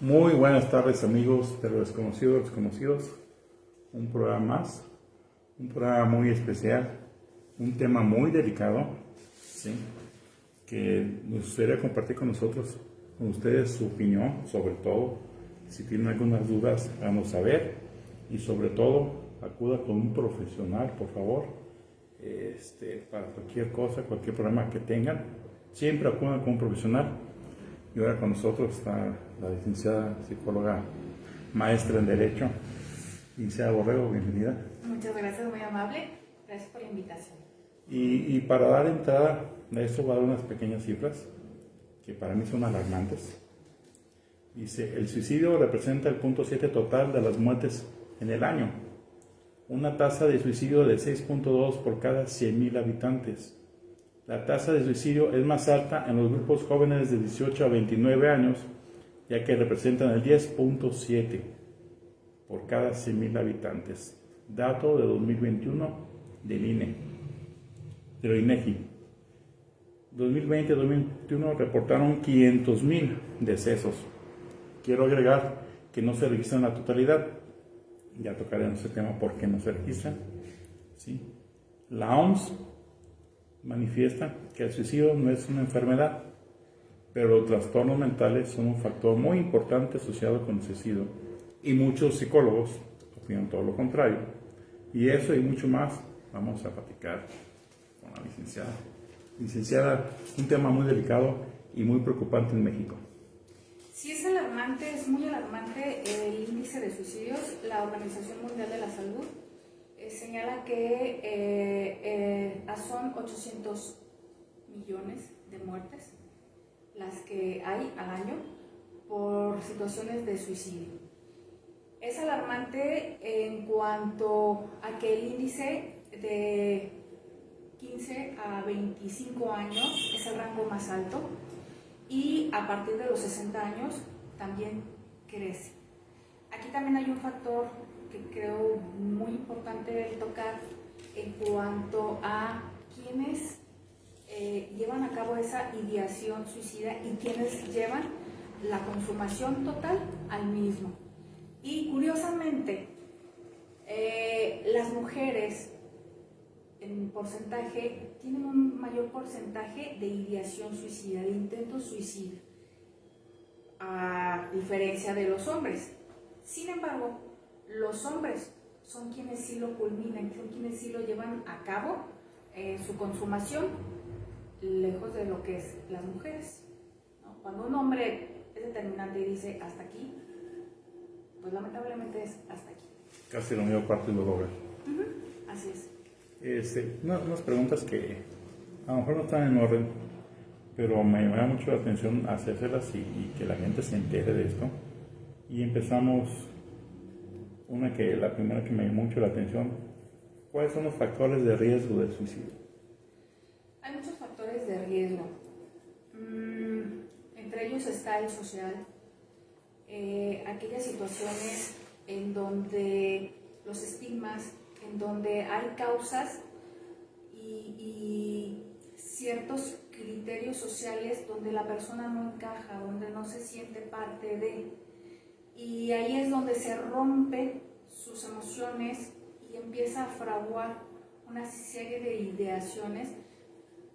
Muy buenas tardes amigos de los desconocidos, un programa más, un programa muy especial, un tema muy delicado, ¿sí? Que nos gustaría compartir con ustedes su opinión sobre todo. Si tienen algunas dudas, háganos saber y sobre todo acuda con un profesional, por favor, para cualquier cosa, cualquier problema que tengan, siempre acudan con un profesional. Y ahora con nosotros está la licenciada psicóloga, maestra en Derecho, licenciada Borrego, bienvenida. Muchas gracias, muy amable. Gracias por la invitación. Y para dar entrada a esto voy a dar unas pequeñas cifras que para mí son alarmantes. Dice, el suicidio representa el 0.7 total de las muertes en el año. Una tasa de suicidio de 6.2 por cada 100,000 habitantes. La tasa de suicidio es más alta en los grupos jóvenes de 18 a 29 años, ya que representan el 10.7 por cada 100,000 habitantes. Dato de 2021 del INE, de lo INEGI. 2020-2021 reportaron 500,000 decesos. Quiero agregar que no se registran la totalidad. Ya tocaremos ese tema por qué no se registran. ¿Sí? La OMS manifiesta que el suicidio no es una enfermedad, pero los trastornos mentales son un factor muy importante asociado con el suicidio, y muchos psicólogos opinan todo lo contrario. Y eso y mucho más vamos a platicar con la licenciada. Licenciada, un tema muy delicado y muy preocupante en México. Sí, es alarmante, es muy alarmante el índice de suicidios. La Organización Mundial de la Salud señala que son 800 millones de muertes las que hay al año por situaciones de suicidio. Es alarmante en cuanto a que el índice de 15 a 25 años es el rango más alto y a partir de los 60 años también crece. Aquí también hay un factor que creo muy importante tocar en cuanto a quienes llevan a cabo esa ideación suicida y quienes llevan la consumación total al mismo. Y curiosamente, las mujeres en porcentaje tienen un mayor porcentaje de ideación suicida, de intentos suicida, a diferencia de los hombres. Sin embargo, los hombres son quienes sí lo culminan, son quienes sí lo llevan a cabo, su consumación, lejos de lo que es las mujeres, ¿no? Cuando un hombre es determinante y dice hasta aquí, pues lamentablemente es hasta aquí. Casi la mayor parte lo logra. Así es. Unas preguntas que a lo mejor no están en orden, pero me llama mucho la atención hacérselas y que la gente se entere de esto. Y empezamos, la primera que me llamó mucho la atención, ¿cuáles son los factores de riesgo del suicidio? Hay muchos factores de riesgo. Entre ellos está el social, aquellas situaciones en donde los estigmas, en donde hay causas y ciertos criterios sociales donde la persona no encaja, donde no se siente parte de, y ahí es donde se rompen sus emociones y empieza a fraguar una serie de ideaciones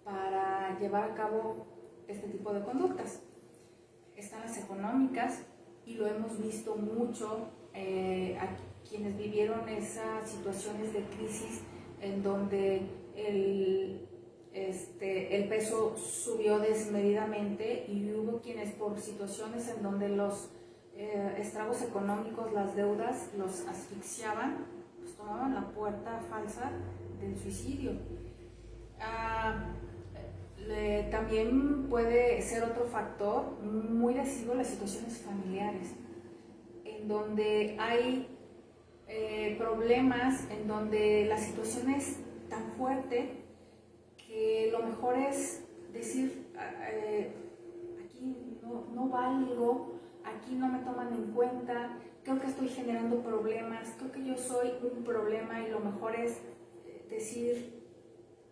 para llevar a cabo este tipo de conductas. Están las económicas y lo hemos visto mucho a quienes vivieron esas situaciones de crisis en donde el peso subió desmedidamente y hubo quienes por situaciones en donde los estragos económicos, las deudas, los asfixiaban, pues tomaban la puerta falsa del suicidio. También puede ser otro factor muy decisivo las situaciones familiares, en donde hay problemas, en donde la situación es tan fuerte que lo mejor es decir, aquí no valgo, aquí no me toman en cuenta, creo que estoy generando problemas, creo que yo soy un problema, y lo mejor es decir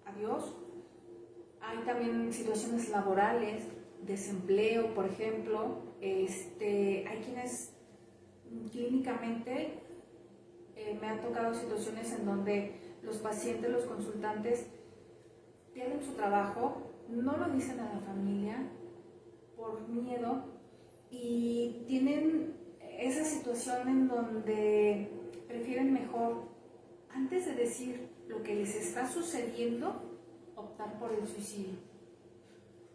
adiós. Hay también situaciones laborales desempleo, por ejemplo. Hay quienes clínicamente me han tocado situaciones en donde los pacientes, los consultantes pierden su trabajo, no lo dicen a la familia por miedo y tienen esa situación en donde prefieren mejor, antes de decir lo que les está sucediendo, optar por el suicidio,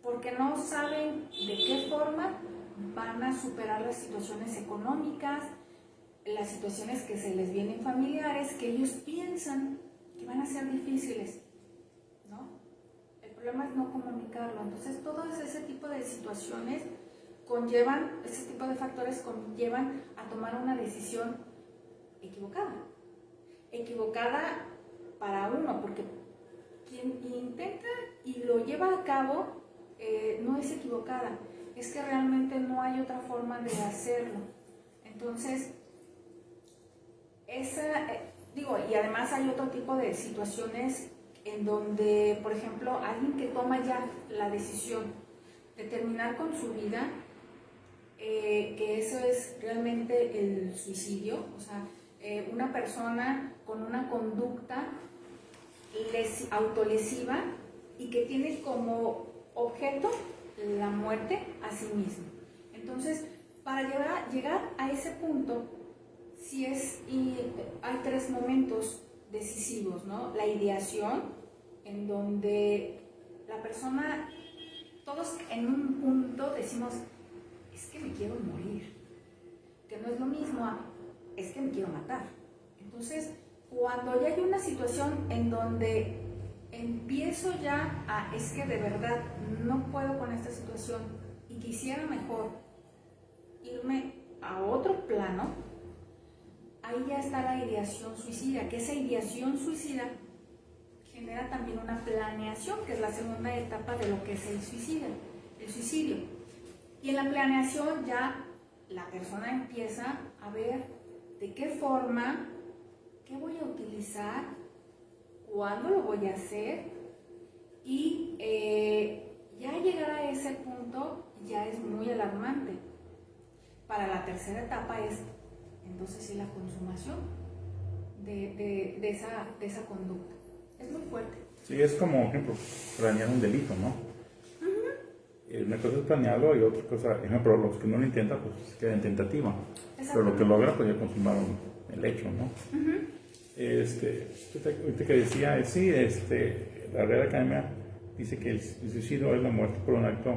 porque no saben de qué forma van a superar las situaciones económicas, las situaciones que se les vienen familiares, que ellos piensan que van a ser difíciles, ¿no? El problema es no comunicarlo. Entonces, todo ese tipo de situaciones conllevan, ese tipo de factores conllevan a tomar una decisión equivocada. Equivocada para uno, porque quien intenta y lo lleva a cabo no es equivocada, es que realmente no hay otra forma de hacerlo. Entonces, y además hay otro tipo de situaciones en donde, por ejemplo, alguien que toma ya la decisión de terminar con su vida, que eso es realmente el suicidio, o sea, una persona con una conducta autolesiva y que tiene como objeto la muerte a sí mismo. Entonces, para llegar a ese punto, hay tres momentos decisivos, ¿no? La ideación, en donde la persona, todos en un punto decimos, es que me quiero morir, que no es lo mismo a, es que me quiero matar. Entonces, cuando ya hay una situación en donde empiezo ya a, es que de verdad no puedo con esta situación y quisiera mejor irme a otro plano, ahí ya está la ideación suicida, que esa ideación suicida genera también una planeación, que es la segunda etapa de lo que es el suicidio. Y en la planeación ya la persona empieza a ver de qué forma, qué voy a utilizar, cuándo lo voy a hacer, y ya llegar a ese punto ya es muy alarmante. Para la tercera etapa es entonces sí la consumación de esa conducta. Es muy fuerte. Sí, es como, por ejemplo, planear un delito, ¿no? Una cosa es planearlo y otra cosa, por ejemplo, los que no lo intentan, pues queda en tentativa. Pero lo que logra, pues ya consumaron el hecho, ¿no? Ahorita que decía, sí, la Real Academia dice que el suicidio es la muerte por un acto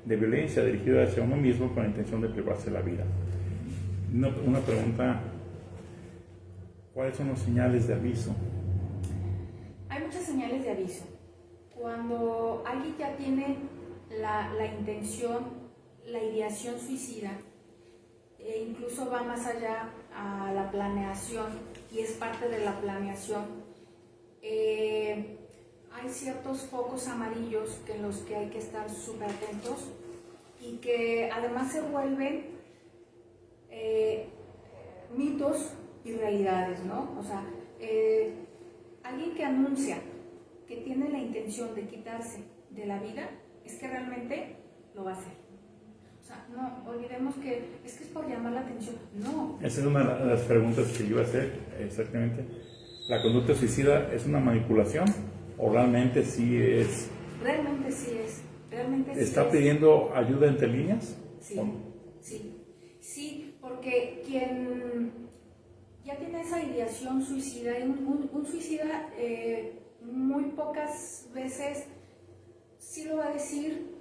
de violencia dirigido hacia uno mismo con la intención de privarse la vida. Una pregunta, ¿cuáles son las señales de aviso? Hay muchas señales de aviso. Cuando alguien ya tiene la intención, la ideación suicida, e incluso va más allá a la planeación, y es parte de la planeación, hay ciertos focos amarillos en los que hay que estar súper atentos y que además se vuelven mitos y realidades, ¿no? O sea, alguien que anuncia que tiene la intención de quitarse de la vida, es que realmente lo va a hacer. O sea, no olvidemos que es por llamar la atención. No. Esa es una de las preguntas que yo iba a hacer, exactamente. ¿La conducta suicida es una manipulación o realmente sí es? Realmente sí es. ¿Está pidiendo ayuda entre líneas? Sí, sí, porque quien ya tiene esa ideación suicida, un suicida muy pocas veces sí lo va a decir,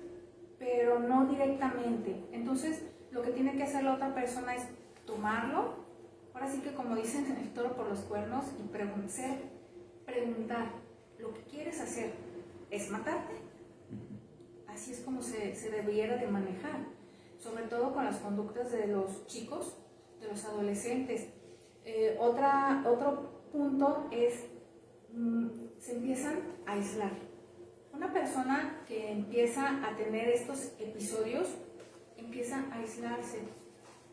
pero no directamente. Entonces, lo que tiene que hacer la otra persona es tomarlo, ahora sí que como dicen, el toro por los cuernos, y preguntar, ¿lo que quieres hacer es matarte? Así es como se debiera de manejar, sobre todo con las conductas de los chicos, de los adolescentes. Otro punto es, se empiezan a aislar. Una persona que empieza a tener estos episodios empieza a aislarse,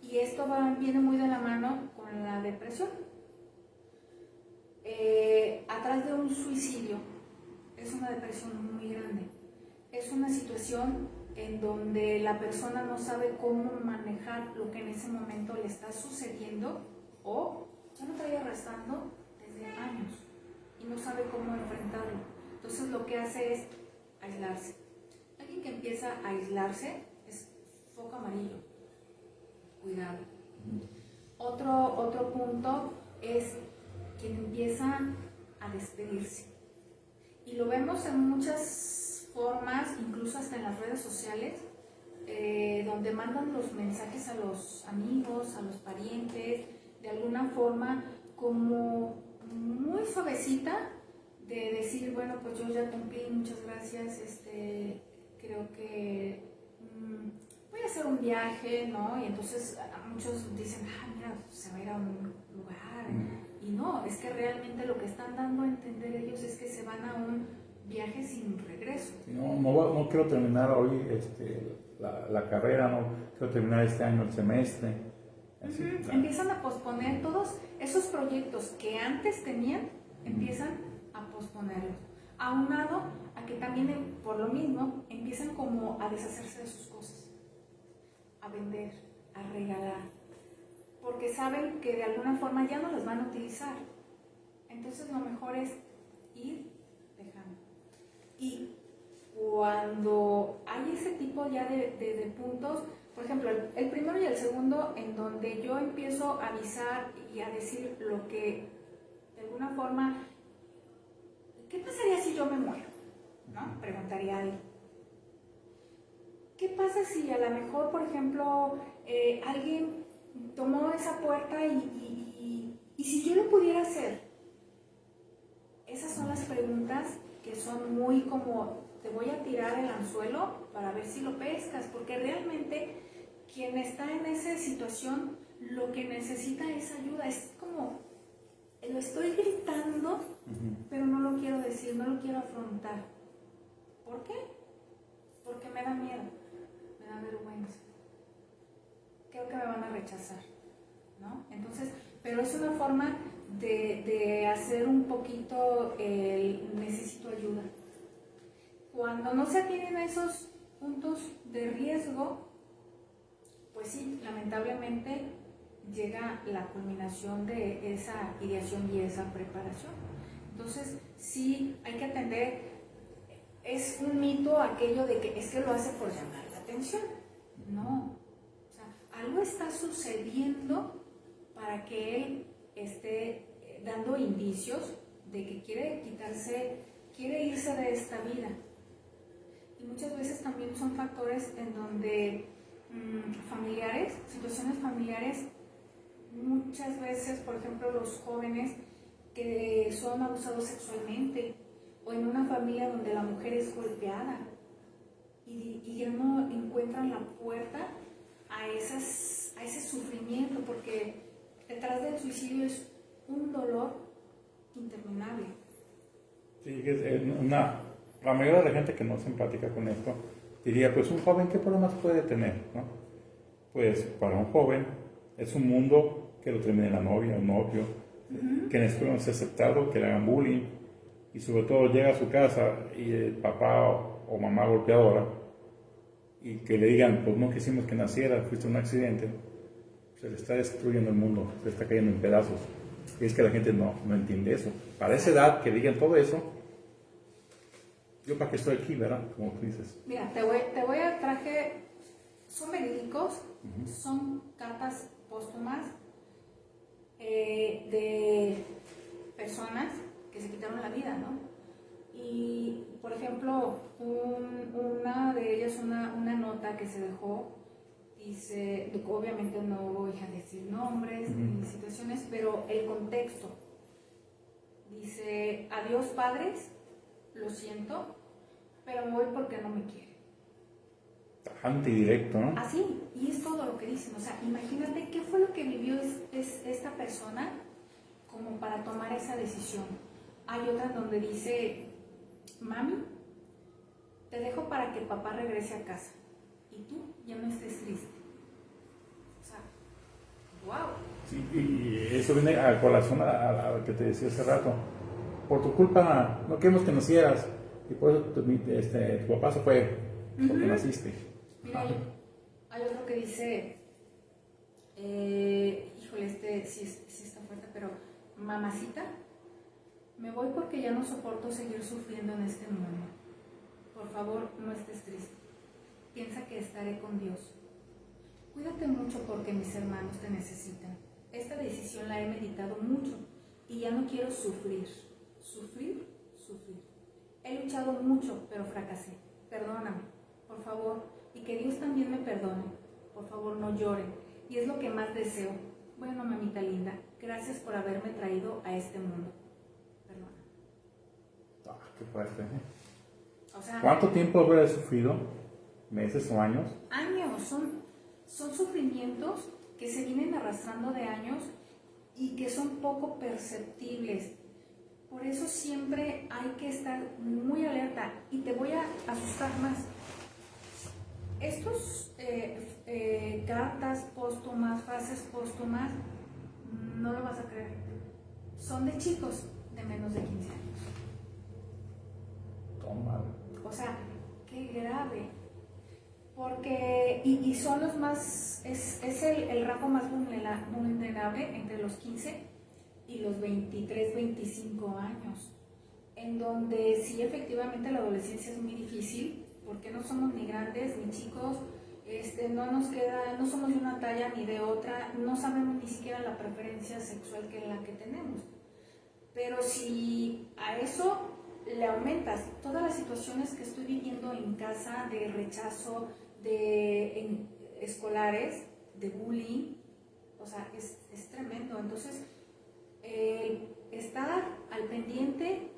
y esto viene muy de la mano con la depresión. Atrás de un suicidio es una depresión muy grande, es una situación en donde la persona no sabe cómo manejar lo que en ese momento le está sucediendo o ya lo trae arrastrando desde años y no sabe cómo enfrentarlo. Entonces lo que hace es aislarse. Alguien que empieza a aislarse es foco amarillo. Cuidado. Otro punto es quien empieza a despedirse. Y lo vemos en muchas formas, incluso hasta en las redes sociales, donde mandan los mensajes a los amigos, a los parientes, de alguna forma como muy suavecita, de decir, bueno, pues yo ya cumplí, muchas gracias, creo que voy a hacer un viaje, ¿no? Y entonces muchos dicen, mira, se va a ir a un lugar. Y no, es que realmente lo que están dando a entender ellos es que se van a un viaje sin regreso. No quiero terminar hoy la carrera, no quiero terminar este año el semestre. Así, Empiezan a posponer todos esos proyectos que antes tenían, empiezan a posponerlos. Aunado a que también, por lo mismo, empiezan como a deshacerse de sus cosas, a vender, a regalar, porque saben que de alguna forma ya no las van a utilizar. Entonces lo mejor es ir dejando. Y cuando hay ese tipo ya de puntos, por ejemplo, el primero y el segundo, en donde yo empiezo a avisar y a decir lo que de alguna forma, ¿qué pasaría si yo me muero? ¿No? Preguntaría alguien. ¿Qué pasa si a lo mejor, por ejemplo, alguien tomó esa puerta y si yo lo pudiera hacer? Esas son las preguntas que son muy como, te voy a tirar el anzuelo para ver si lo pescas, porque realmente quien está en esa situación lo que necesita es ayuda. Es como, lo estoy gritando, pero no lo quiero decir, no lo quiero afrontar. ¿Por qué? Porque me da miedo, me da vergüenza. Creo que me van a rechazar, ¿no? Entonces, pero es una forma de hacer un poquito el necesito ayuda. Cuando no se tienen esos puntos de riesgo, pues sí, lamentablemente llega la culminación de esa ideación y esa preparación. Entonces, sí, hay que atender, es un mito aquello de que es que lo hace por llamar la atención. No, o sea, algo está sucediendo para que él esté dando indicios de que quiere irse de esta vida. Y muchas veces también son factores en donde familiares, situaciones familiares, muchas veces, por ejemplo, los jóvenes que son abusados sexualmente, o en una familia donde la mujer es golpeada y ya no encuentran la puerta a ese sufrimiento, porque detrás del suicidio es un dolor interminable. Sí, la mayoría de la gente que no se empática con esto diría, pues un joven, ¿qué problemas puede tener? ¿No? Pues para un joven es un mundo que lo termine la novia, el novio, que en la escuela no sea aceptado, que le hagan bullying, y sobre todo llega a su casa y el papá o mamá golpeadora, y que le digan, pues no quisimos que naciera, fuiste un accidente, se le está destruyendo el mundo, se está cayendo en pedazos. Y es que la gente no entiende eso. Para esa edad que digan todo eso, yo para qué estoy aquí, ¿verdad? Como tú dices. Mira, traje, son verídicos, son cartas póstumas de personas que se quitaron la vida, ¿no? Y, por ejemplo, una de ellas, una nota que se dejó, dice, obviamente no voy a decir nombres ni situaciones, pero el contexto. Dice, adiós padres, lo siento, pero me voy porque no me quiere. Tajante y directo, ¿no? Así, y es todo lo que dicen. O sea, imagínate qué fue lo que vivió esta persona como para tomar esa decisión. Hay otra donde dice, mami, te dejo para que papá regrese a casa y tú ya no estés triste. O sea, wow. Sí, y eso viene a colación a lo que te decía hace rato. Por tu culpa no queremos que nacieras y por eso tu papá se fue. porque naciste. Mira, hay otro que dice, híjole, sí está fuerte, pero mamacita, me voy porque ya no soporto seguir sufriendo en este mundo. Por favor, no estés triste. Piensa que estaré con Dios. Cuídate mucho porque mis hermanos te necesitan. Esta decisión la he meditado mucho y ya no quiero sufrir. Sufrir. He luchado mucho, pero fracasé. Perdóname, por favor, y que Dios también me perdone. Por favor, no lloren. Y es lo que más deseo. Bueno, mamita linda, gracias por haberme traído a este mundo. Perdona. Qué fuerte, ¿eh? O sea, ¿cuánto tiempo habrá sufrido? ¿Meses o años? Años, son sufrimientos que se vienen arrastrando de años y que son poco perceptibles. Por eso siempre hay que estar muy alerta. Y te voy a asustar más. Estos cartas póstumas, frases póstumas, no lo vas a creer. Son de chicos de menos de 15 años. Toma. O sea, qué grave. Porque, y son los más, es el rango más vulnerable entre los 15 y los 23, 25 años, en donde sí, efectivamente la adolescencia es muy difícil, porque no somos ni grandes ni chicos, no nos queda, no somos de una talla ni de otra, no sabemos ni siquiera la preferencia sexual que es la que tenemos. Pero si a eso le aumentas todas las situaciones que estoy viviendo en casa, de rechazo, escolares, de bullying, o sea, es tremendo. Entonces, estar al pendiente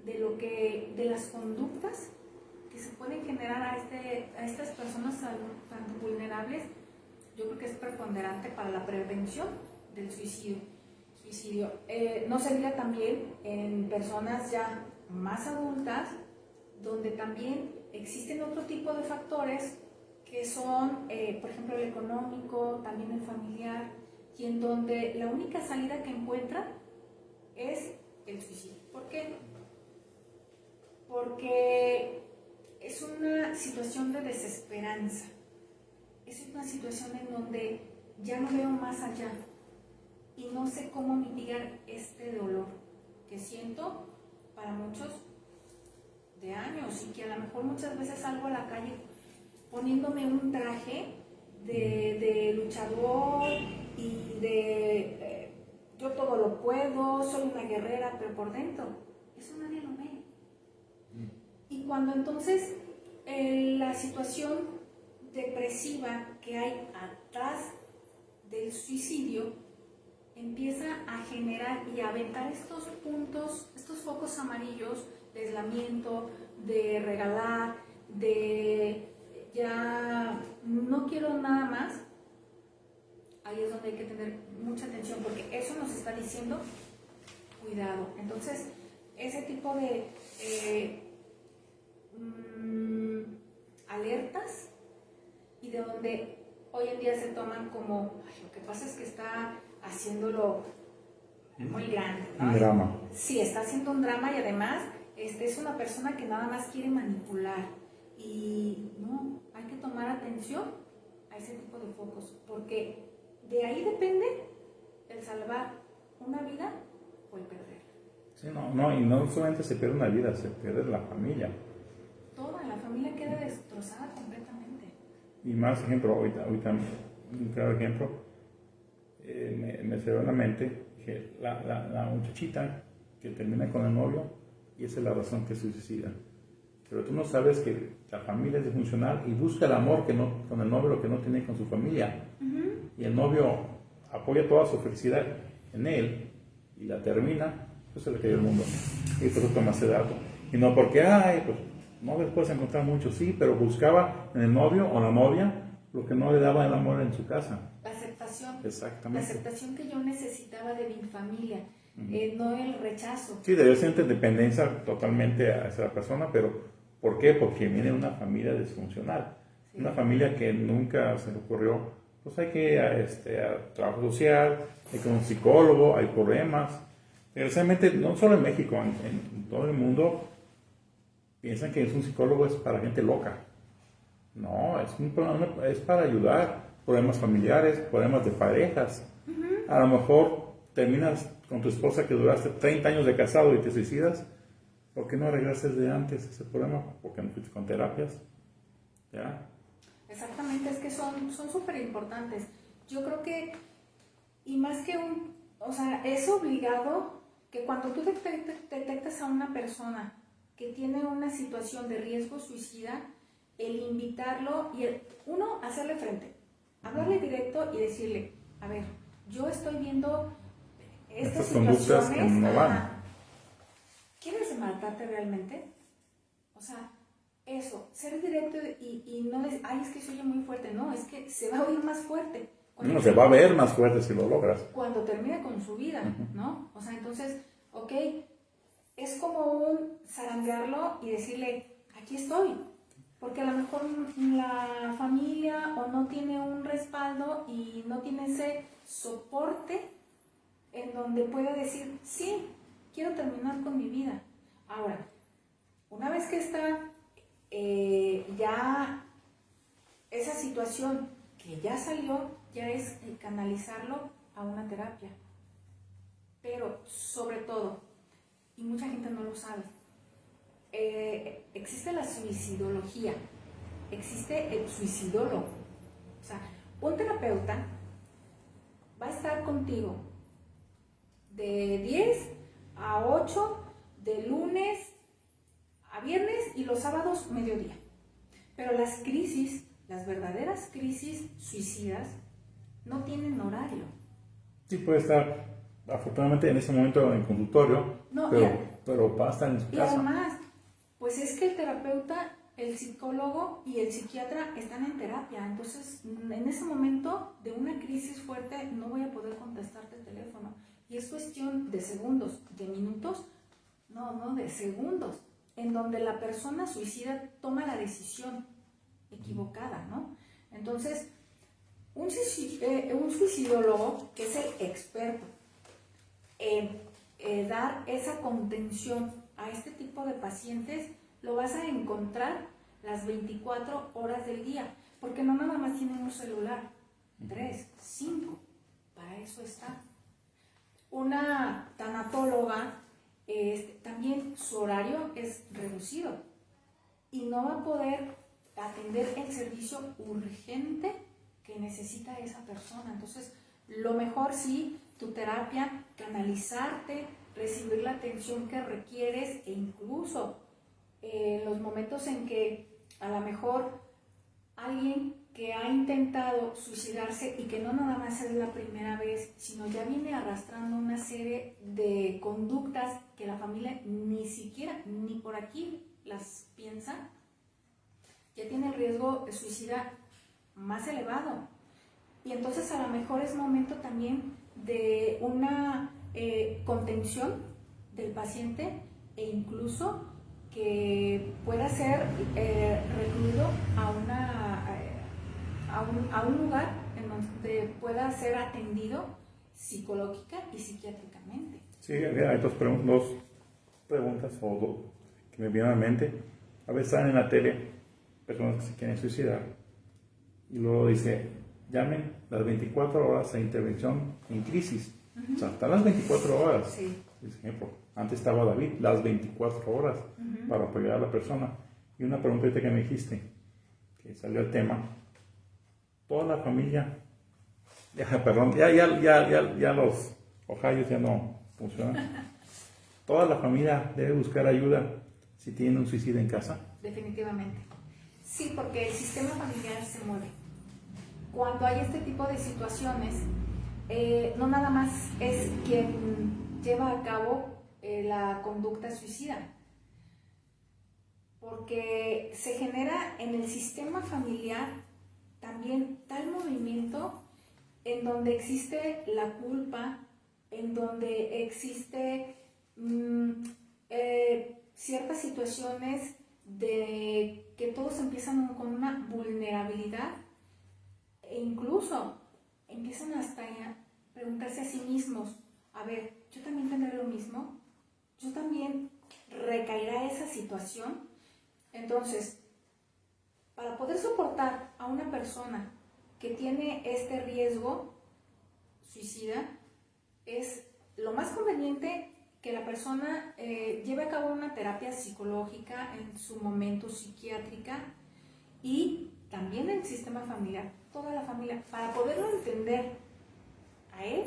de las conductas que se pueden generar a estas personas tan vulnerables, yo creo que es preponderante para la prevención del suicidio. No se diga también en personas ya más adultas, donde también existen otro tipo de factores que son, por ejemplo, el económico, también el familiar, y en donde la única salida que encuentran es el suicidio. ¿Por qué? Porque es una situación de desesperanza, es una situación en donde ya no veo más allá y no sé cómo mitigar este dolor que siento para muchos de años, y que a lo mejor muchas veces salgo a la calle poniéndome un traje de luchador y de yo todo lo puedo, soy una guerrera, pero por dentro eso nadie lo ve. Y cuando entonces la situación depresiva que hay atrás del suicidio empieza a generar y a aventar estos puntos, estos focos amarillos de aislamiento, de regalar, de ya no quiero nada más, ahí es donde hay que tener mucha atención, porque eso nos está diciendo cuidado. Entonces, ese tipo de alertas, y de donde hoy en día se toman como, lo que pasa es que está haciéndolo muy grande, ¿no? Un drama. Sí, está haciendo un drama, y además es una persona que nada más quiere manipular. Y no, hay que tomar atención a ese tipo de focos, porque de ahí depende el salvar una vida o el perderla. Sí, y no solamente se pierde una vida, se pierde la familia. Toda la familia queda destrozada completamente. Y más ejemplo, ahorita un claro ejemplo, me se ve en la mente que la muchachita que termina con el novio, y esa es la razón que se suicida. Pero tú no sabes que la familia es disfuncional y busca el amor con el novio, lo que no tiene con su familia. Uh-huh. Y el novio apoya toda su felicidad en él y la termina, pues se le cayó el mundo. Y por eso toma ese dato. Y no porque, pues no después encontrar mucho, sí, pero buscaba en el novio o la novia lo que no le daba el amor en su casa. La aceptación. Exactamente. La aceptación que yo necesitaba de mi familia, uh-huh. No el rechazo. Sí, debe ser dependencia totalmente a esa persona, pero ¿por qué? Porque viene de una familia disfuncional. Sí. Una familia que nunca se le ocurrió, pues hay que ir a trabajo social, hay que ir a un psicólogo, hay problemas. Desgraciadamente, no solo en México, en todo el mundo, piensan que un psicólogo es para gente loca. No, es un programa, es para ayudar. Problemas familiares, problemas de parejas. A lo mejor terminas con tu esposa que duraste 30 años de casado y te suicidas. ¿Por qué no arreglaste desde antes ese problema? ¿Por qué no fuiste con terapias? ¿Ya? Exactamente, es que son súper importantes. Yo creo que, y más que o sea, es obligado que cuando tú detectas a una persona que tiene una situación de riesgo suicida, el invitarlo y uno, hacerle frente, hablarle directo y decirle, a ver, yo estoy viendo estas conductas situaciones, que no van. ¿quieres matarte realmente? O sea, eso, ser directo y no es, ay, es que se oye muy fuerte, no, es que se va a oír más fuerte. No, se va a ver más fuerte si lo logras. Cuando termine con su vida, ¿no? O sea, entonces, ok, es como un zarandearlo y decirle, aquí estoy. Porque a lo mejor la familia o no tiene un respaldo y no tiene ese soporte en donde pueda decir, sí, quiero terminar con mi vida. Ahora, una vez que está ya esa situación que ya salió, ya es canalizarlo a una terapia. Pero sobre todo, y mucha gente no lo sabe, existe la suicidología, existe el suicidólogo. O sea, un terapeuta va a estar contigo de 10 a 8, de lunes a viernes y los sábados mediodía. Pero las crisis, las verdaderas crisis suicidas, no tienen horario. Sí, puede estar afortunadamente en ese momento en consultorio, No, pero va a estar en su y casa. además, pues es que el terapeuta, el psicólogo y el psiquiatra están en terapia. Entonces, en ese momento de una crisis fuerte, no voy a poder contestarte el teléfono. Y es cuestión de segundos, de minutos, no, de segundos, en donde la persona suicida toma la decisión equivocada, ¿no? Entonces, un suicidólogo, que es el experto en dar esa contención a este tipo de pacientes, lo vas a encontrar las 24 horas del día, porque no nada más tienen un celular, 3, 5, para eso está. Una tanatóloga, también su horario es reducido y no va a poder atender el servicio urgente que necesita esa persona. Entonces, lo mejor sí, tu terapia, canalizarte, recibir la atención que requieres e incluso los momentos en que a lo mejor alguien que ha intentado suicidarse y que no nada más es la primera vez, sino ya viene arrastrando una serie de conductas que la familia ni siquiera, ni por aquí las piensa, ya tiene el riesgo de suicida más elevado. Y entonces a lo mejor es momento también de una contención del paciente e incluso que pueda ser recluido a un lugar en donde pueda ser atendido psicológica y psiquiátricamente. Sí, hay dos preguntas que me vienen a la mente. A veces están en la tele personas que se quieren suicidar y luego dice, llamen las 24 horas a intervención en crisis. O sea, están las 24 horas. Sí. Por ejemplo, antes estaba David, las 24 horas para apoyar a la persona. Y una pregunta que me dijiste, que salió el tema, toda la familia, ya los ojayos ya no funcionan. Toda la familia debe buscar ayuda si tiene un suicidio en casa. Definitivamente. Sí, porque el sistema familiar se mueve. Cuando hay este tipo de situaciones, no nada más es quien lleva a cabo la conducta suicida, porque se genera en el sistema familiar también tal movimiento en donde existe la culpa, en donde existe ciertas situaciones de que todos empiezan con una vulnerabilidad e incluso empiezan hasta a preguntarse a sí mismos, a ver, ¿yo también tendré lo mismo? ¿Yo también recaerá esa situación? Entonces, para poder soportar a una persona que tiene este riesgo suicida, es lo más conveniente que la persona lleve a cabo una terapia psicológica, en su momento psiquiátrica, y también el sistema familiar, toda la familia, para poderlo entender a él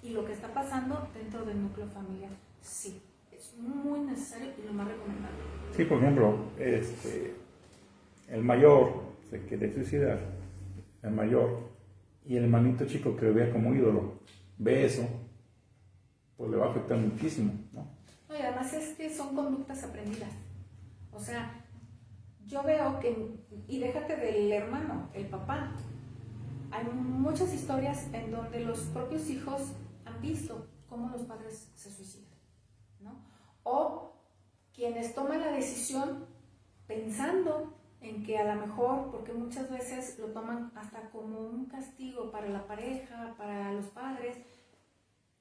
y lo que está pasando dentro del núcleo familiar. Sí, es muy necesario y lo más recomendable. Sí, por ejemplo, el mayor se quiere suicidar, el mayor, y el hermanito chico que lo vea como ídolo, ve eso, pues le va a afectar muchísimo, ¿no? No, y además es que son conductas aprendidas. O sea, yo veo que, y déjate del hermano, el papá, hay muchas historias en donde los propios hijos han visto cómo los padres se suicidan, ¿no? O quienes toman la decisión pensando en que a lo mejor, porque muchas veces lo toman hasta como un castigo para la pareja, para los padres,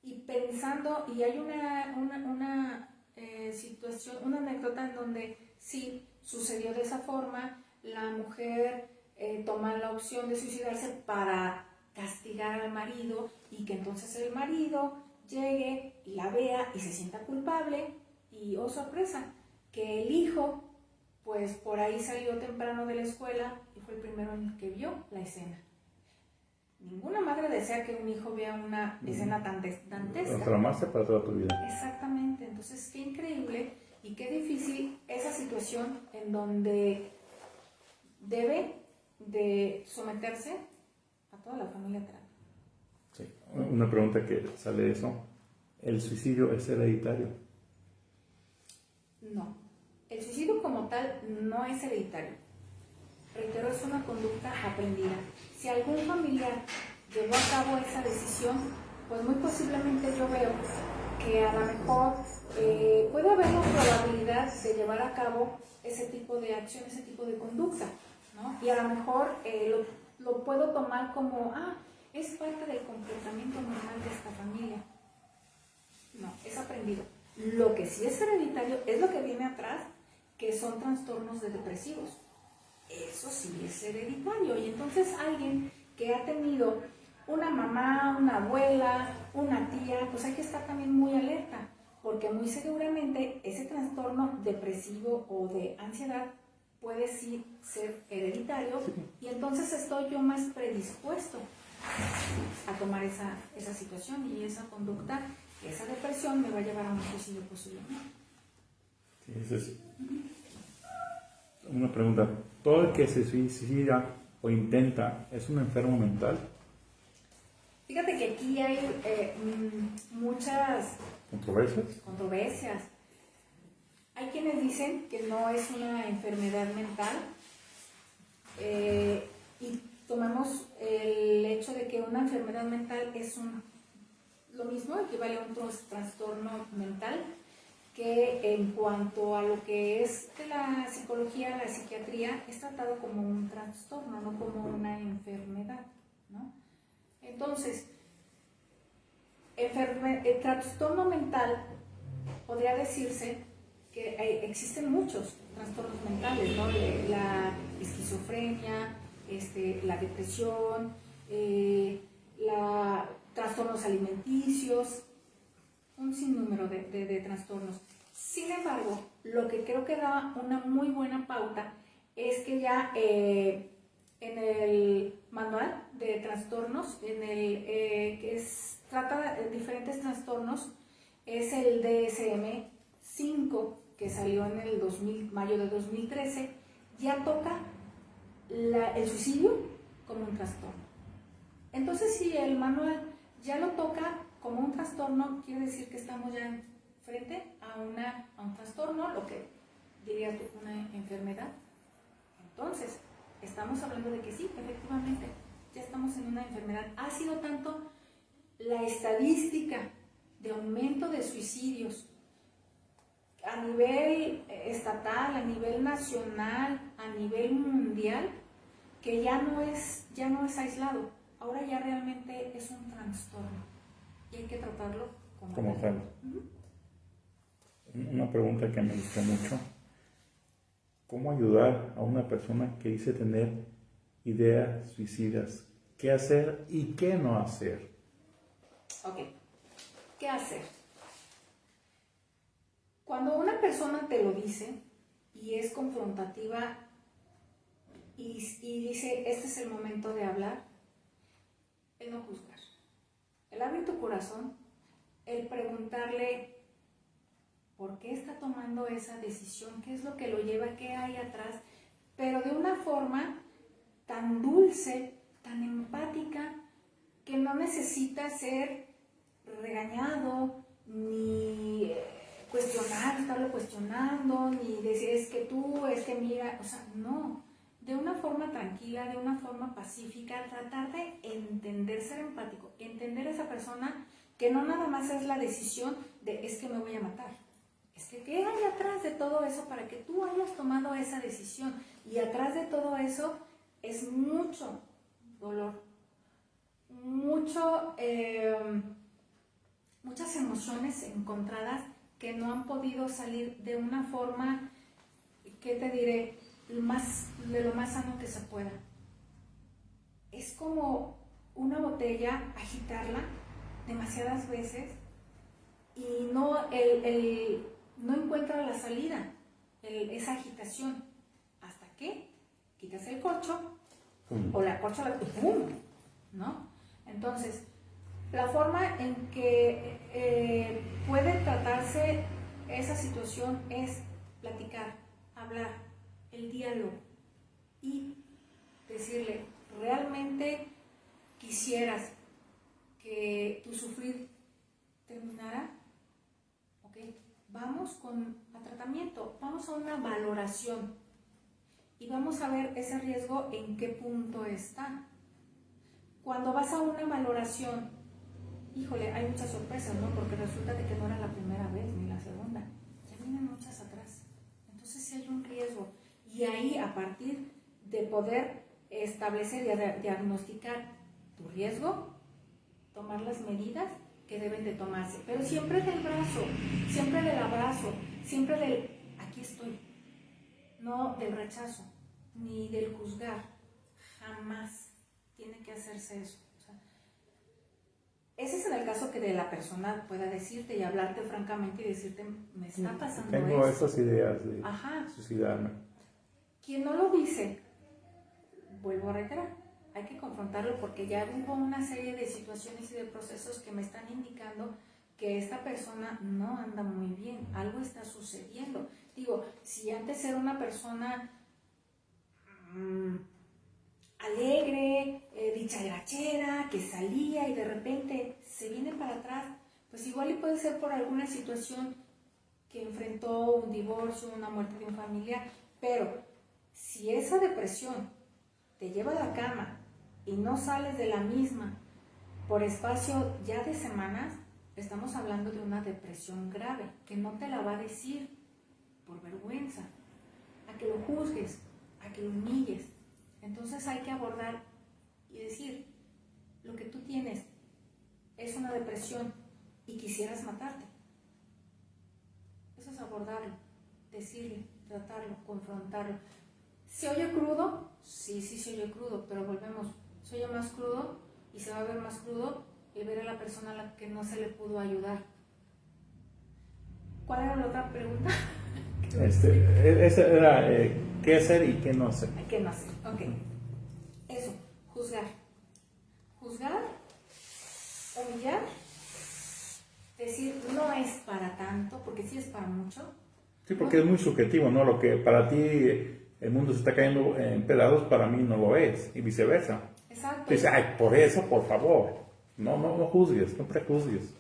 y pensando, y hay una situación, una anécdota en donde sí sucedió de esa forma, la mujer toma la opción de suicidarse para castigar al marido, y que entonces el marido llegue y la vea y se sienta culpable, y oh sorpresa, que el hijo pues por ahí salió temprano de la escuela y fue el primero en el que vio la escena. Ninguna madre desea que un hijo vea una escena tan dantesca. Traumarse para toda tu vida. Exactamente, entonces qué increíble y qué difícil esa situación en donde debe de someterse a toda la familia a terapia. Sí. Una pregunta que sale de eso, ¿el suicidio es hereditario? No, el suicidio como tal no es hereditario. Reitero, es una conducta aprendida. Si algún familiar llevó a cabo esa decisión, pues muy posiblemente yo veo que a lo mejor puede haber la probabilidad de llevar a cabo ese tipo de acción, ese tipo de conducta, ¿no? Y a lo mejor lo puedo tomar como, es parte del comportamiento normal de esta familia. No, es aprendido. Lo que sí es hereditario es lo que viene atrás, que son trastornos depresivos. Eso sí es hereditario. Y entonces alguien que ha tenido una mamá, una abuela, una tía, pues hay que estar también muy alerta, porque muy seguramente ese trastorno depresivo o de ansiedad puede sí ser hereditario, y entonces estoy yo más predispuesto a tomar esa situación y esa conducta, esa depresión me va a llevar a un suicidio posiblemente. Sí, esa es una pregunta. ¿Todo el que se suicida o intenta es un enfermo mental? Fíjate que aquí hay muchas controversias. Hay quienes dicen que no es una enfermedad mental, y tomamos el hecho de que una enfermedad mental es lo mismo, equivale a un trastorno mental, que en cuanto a lo que es de la psicología, la psiquiatría, es tratado como un trastorno, no como una enfermedad, ¿no? Entonces, el trastorno mental podría decirse que existen muchos trastornos mentales, ¿no? La esquizofrenia, la depresión, trastornos alimenticios, un sinnúmero de trastornos. Sin embargo, lo que creo que da una muy buena pauta es que ya en el manual de trastornos, trata de diferentes trastornos, es el DSM-5, que salió en el mayo de 2013, ya toca el suicidio como un trastorno. Entonces, si el manual ya lo toca como un trastorno, quiere decir que estamos ya frente a un trastorno, lo que dirías tú, una enfermedad. Entonces, estamos hablando de que sí, efectivamente, ya estamos en una enfermedad. Ha sido tanto la estadística de aumento de suicidios a nivel estatal, a nivel nacional, a nivel mundial, que ya no es aislado. Ahora ya realmente es un trastorno y hay que tratarlo como tal. Una pregunta que me gustó mucho. ¿Cómo ayudar a una persona que dice tener ideas suicidas? ¿Qué hacer y qué no hacer? Ok, ¿qué hacer? Cuando una persona te lo dice y es confrontativa y dice, este es el momento de hablar, el no juzgar, el abrir tu corazón, el preguntarle por qué está tomando esa decisión, qué es lo que lo lleva, qué hay atrás, pero de una forma tan dulce, tan empática, que no necesita ser regañado, ni estarlo cuestionando, ni decir es que tú, es que mira, o sea, no. De una forma tranquila, de una forma pacífica, tratar de entender, ser empático, entender a esa persona que no nada más es la decisión de es que me voy a matar. Es que ¿qué hay atrás de todo eso para que tú hayas tomado esa decisión? Y atrás de todo eso es mucho dolor, muchas emociones encontradas que no han podido salir de una forma, ¿qué te diré? De lo más sano que se pueda. Es como una botella, agitarla demasiadas veces y no, no encuentra la salida, esa agitación. ¿Hasta que quitas el corcho o la corcha, ¡pum! ¿No? Entonces, la forma en que puede tratarse esa situación es platicar, hablar, el diálogo y decirle, ¿realmente quisieras que tu sufrir terminara? Ok, vamos a tratamiento, vamos a una valoración y vamos a ver ese riesgo en qué punto está. Cuando vas a una valoración, híjole, hay muchas sorpresas, ¿no? Porque resulta de que no era la primera vez ni la segunda, ya vienen muchas atrás. Entonces sí hay un riesgo. Y ahí, a partir de poder establecer y diagnosticar tu riesgo, tomar las medidas que deben de tomarse. Pero siempre del brazo, siempre del abrazo, siempre del aquí estoy. No del rechazo, ni del juzgar. Jamás tiene que hacerse eso. Ese es en el caso que de la persona pueda decirte y hablarte francamente y decirte, me está pasando Tengo esto. esas ideas de suicidarme. Quien no lo dice, vuelvo a reiterar, hay que confrontarlo porque ya hubo una serie de situaciones y de procesos que me están indicando que esta persona no anda muy bien, algo está sucediendo. Digo, si antes era una persona alegre, dicharachera, que salía y de repente se viene para atrás, pues igual y puede ser por alguna situación que enfrentó un divorcio, una muerte de un familiar, pero si esa depresión te lleva a la cama y no sales de la misma por espacio ya de semanas, estamos hablando de una depresión grave, que no te la va a decir por vergüenza, a que lo juzgues, a que lo humilles. Entonces hay que abordar y decir, lo que tú tienes es una depresión y quisieras matarte. Eso es abordarlo, decirle, tratarlo, confrontarlo. ¿Se oye crudo? Sí, se oye crudo, pero volvemos, se oye más crudo y se va a ver más crudo el ver a la persona a la que no se le pudo ayudar. ¿Cuál era la otra pregunta? Esa era qué hacer y qué no hacer. ¿Qué no hacer? Ok. Eso, juzgar. Juzgar, humillar, decir no es para tanto, porque sí es para mucho. Sí, porque es muy subjetivo, ¿no? Lo que para ti el mundo se está cayendo en pedazos, para mí no lo es, y viceversa. Exacto. Dice, ay, por eso, por favor, no juzgues, no prejuzgues.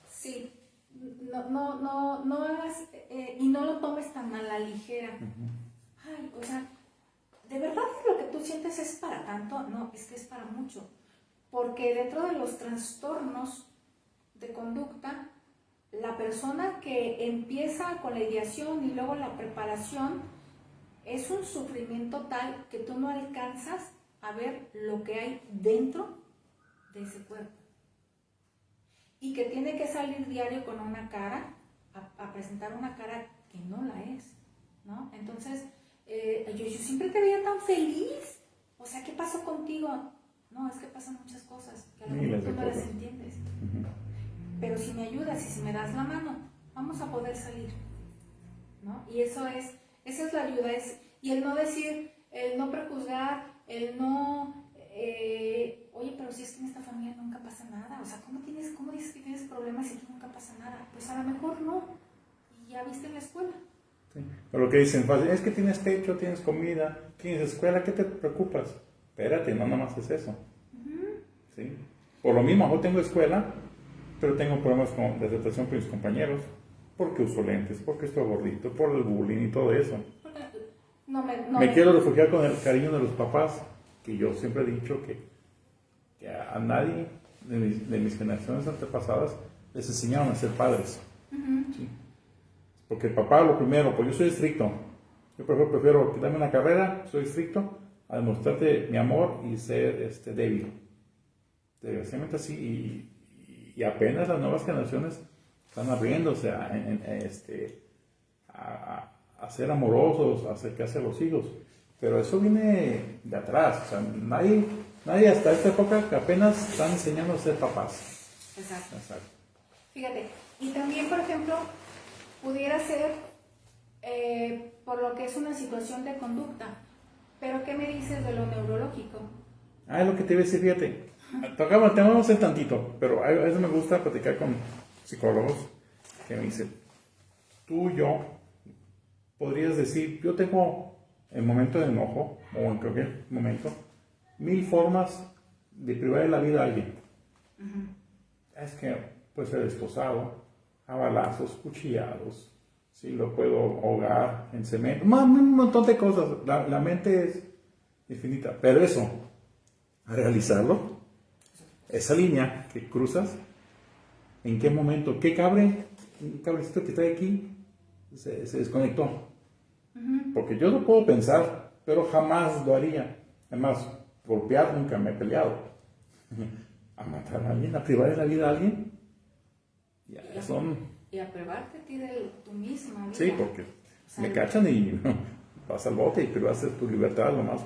Sí, no hagas, y no lo tomes tan a la ligera. Ay, o sea, ¿de verdad lo que tú sientes es para tanto? No, es que es para mucho. Porque dentro de los trastornos de conducta, la persona que empieza con la ideación y luego la preparación es un sufrimiento tal que tú no alcanzas a ver lo que hay dentro de ese cuerpo. Y que tiene que salir diario con una cara, a presentar una cara que no la es, ¿no? Entonces, yo siempre te veía tan feliz. O sea, ¿qué pasó contigo? No, es que pasan muchas cosas que a lo mejor tú no las entiendes. Pero si me ayudas y si me das la mano, vamos a poder salir, ¿no? Y esa es la ayuda, y el no decir, el no prejuzgar, el no, oye, pero si es que en esta familia nunca pasa nada, o sea, ¿cómo dices que tienes problemas y aquí nunca pasa nada? Pues a lo mejor no, y ya viste en la escuela. Sí. Pero lo que dicen, es que tienes techo, tienes comida, tienes escuela, ¿qué te preocupas? Espérate, no nada más es eso. ¿Sí? Por lo mismo, yo tengo escuela, pero tengo problemas de aceptación con mis compañeros, porque uso lentes, porque estoy gordito, por el bullying y todo eso. Me quiero refugiar con el cariño de los papás, que yo siempre he dicho que a nadie de mis generaciones antepasadas les enseñaron a ser padres. ¿Sí? Porque el papá, lo primero, pues yo soy estricto. Yo prefiero quitarme una carrera, soy estricto, a demostrarte mi amor y ser débil. Desgraciadamente así, y apenas las nuevas generaciones están abriéndose a ser amorosos, a acercarse a los hijos. Pero eso viene de atrás. O sea, nadie hasta esta época que apenas están enseñando a ser papás. Exacto. Fíjate, y también, por ejemplo, pudiera ser por lo que es una situación de conducta. Pero ¿qué me dices de lo neurológico? Es lo que te iba a decir, fíjate. Te vamos a hacer tantito, pero a veces me gusta platicar con psicólogos que me dicen, tú y yo podrías decir, yo tengo en momento de enojo, o en cualquier momento, 1000 formas de privar la vida a alguien. Es que puede ser esposado, a balazos, cuchillados, ¿sí? Lo puedo ahogar en cemento, un montón de cosas. La mente es infinita, pero eso, a realizarlo, esa línea que cruzas, ¿en qué momento? ¿Qué un cablecito que está aquí se desconectó? Porque yo lo puedo pensar, pero jamás lo haría. Además, golpear nunca me he peleado. A matar a alguien, a privar de la vida a alguien, y a privarte a ti de tu misma vida. Sí, porque me cachan y vas al bote y privaste tu libertad, lo más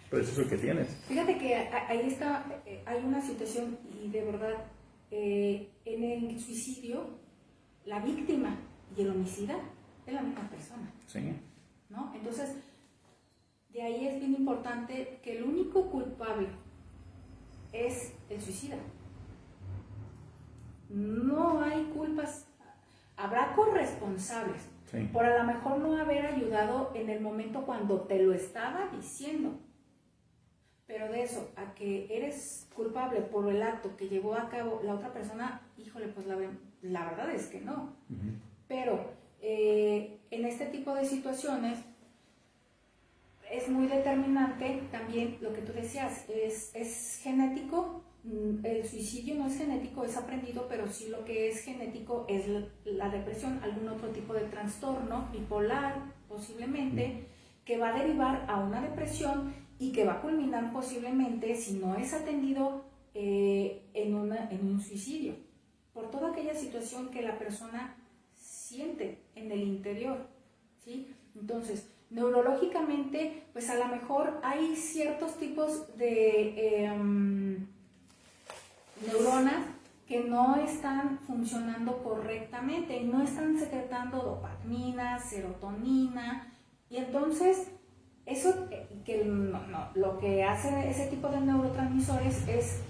precioso que tienes. Fíjate que ahí está, hay una situación, y de verdad, en el suicidio, la víctima y el homicida es la misma persona. Sí. ¿No? Entonces, de ahí es bien importante que el único culpable es el suicida. No hay culpas, habrá corresponsables, Sí. por a lo mejor no haber ayudado en el momento cuando te lo estaba diciendo. Pero de eso a que eres culpable por el acto que llevó a cabo la otra persona, híjole, pues la verdad es que no. Pero en este tipo de situaciones es muy determinante también lo que tú decías, es genético. El suicidio no es genético, es aprendido, pero sí lo que es genético es la depresión, algún otro tipo de trastorno bipolar posiblemente, que va a derivar a una depresión y que va a culminar posiblemente, si no es atendido, en un suicidio, por toda aquella situación que la persona siente en el interior, ¿sí? Entonces, neurológicamente, pues a lo mejor hay ciertos tipos de neuronas que no están funcionando correctamente y no están secretando dopamina, serotonina, y entonces eso lo que hace ese tipo de neurotransmisores es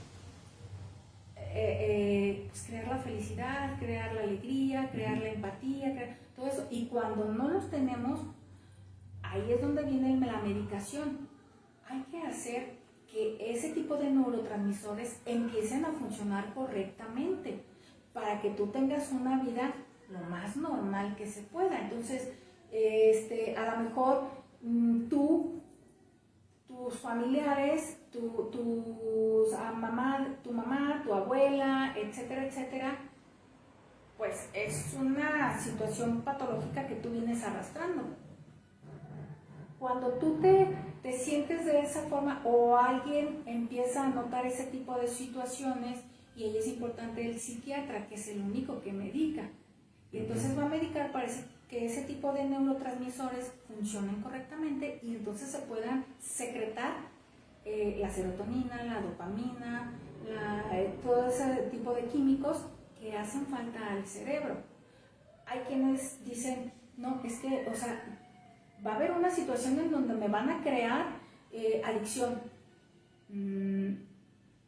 pues crear la felicidad, crear la alegría, crear la empatía, todo eso, y cuando no los tenemos, ahí es donde viene la medicación. Hay que hacer que ese tipo de neurotransmisores empiecen a funcionar correctamente para que tú tengas una vida lo más normal que se pueda. Entonces, a lo mejor tus familiares, tu mamá, tu abuela, etcétera, etcétera, pues es una situación patológica que tú vienes arrastrando. Cuando tú te sientes de esa forma o alguien empieza a notar ese tipo de situaciones, y ahí es importante el psiquiatra, que es el único que medica. Y entonces va a medicar para que ese tipo de neurotransmisores funcionen correctamente y entonces se puedan secretar la serotonina, la dopamina, todo ese tipo de químicos que hacen falta al cerebro. Hay quienes dicen, no, es que, o sea, va a haber una situación en donde me van a crear adicción.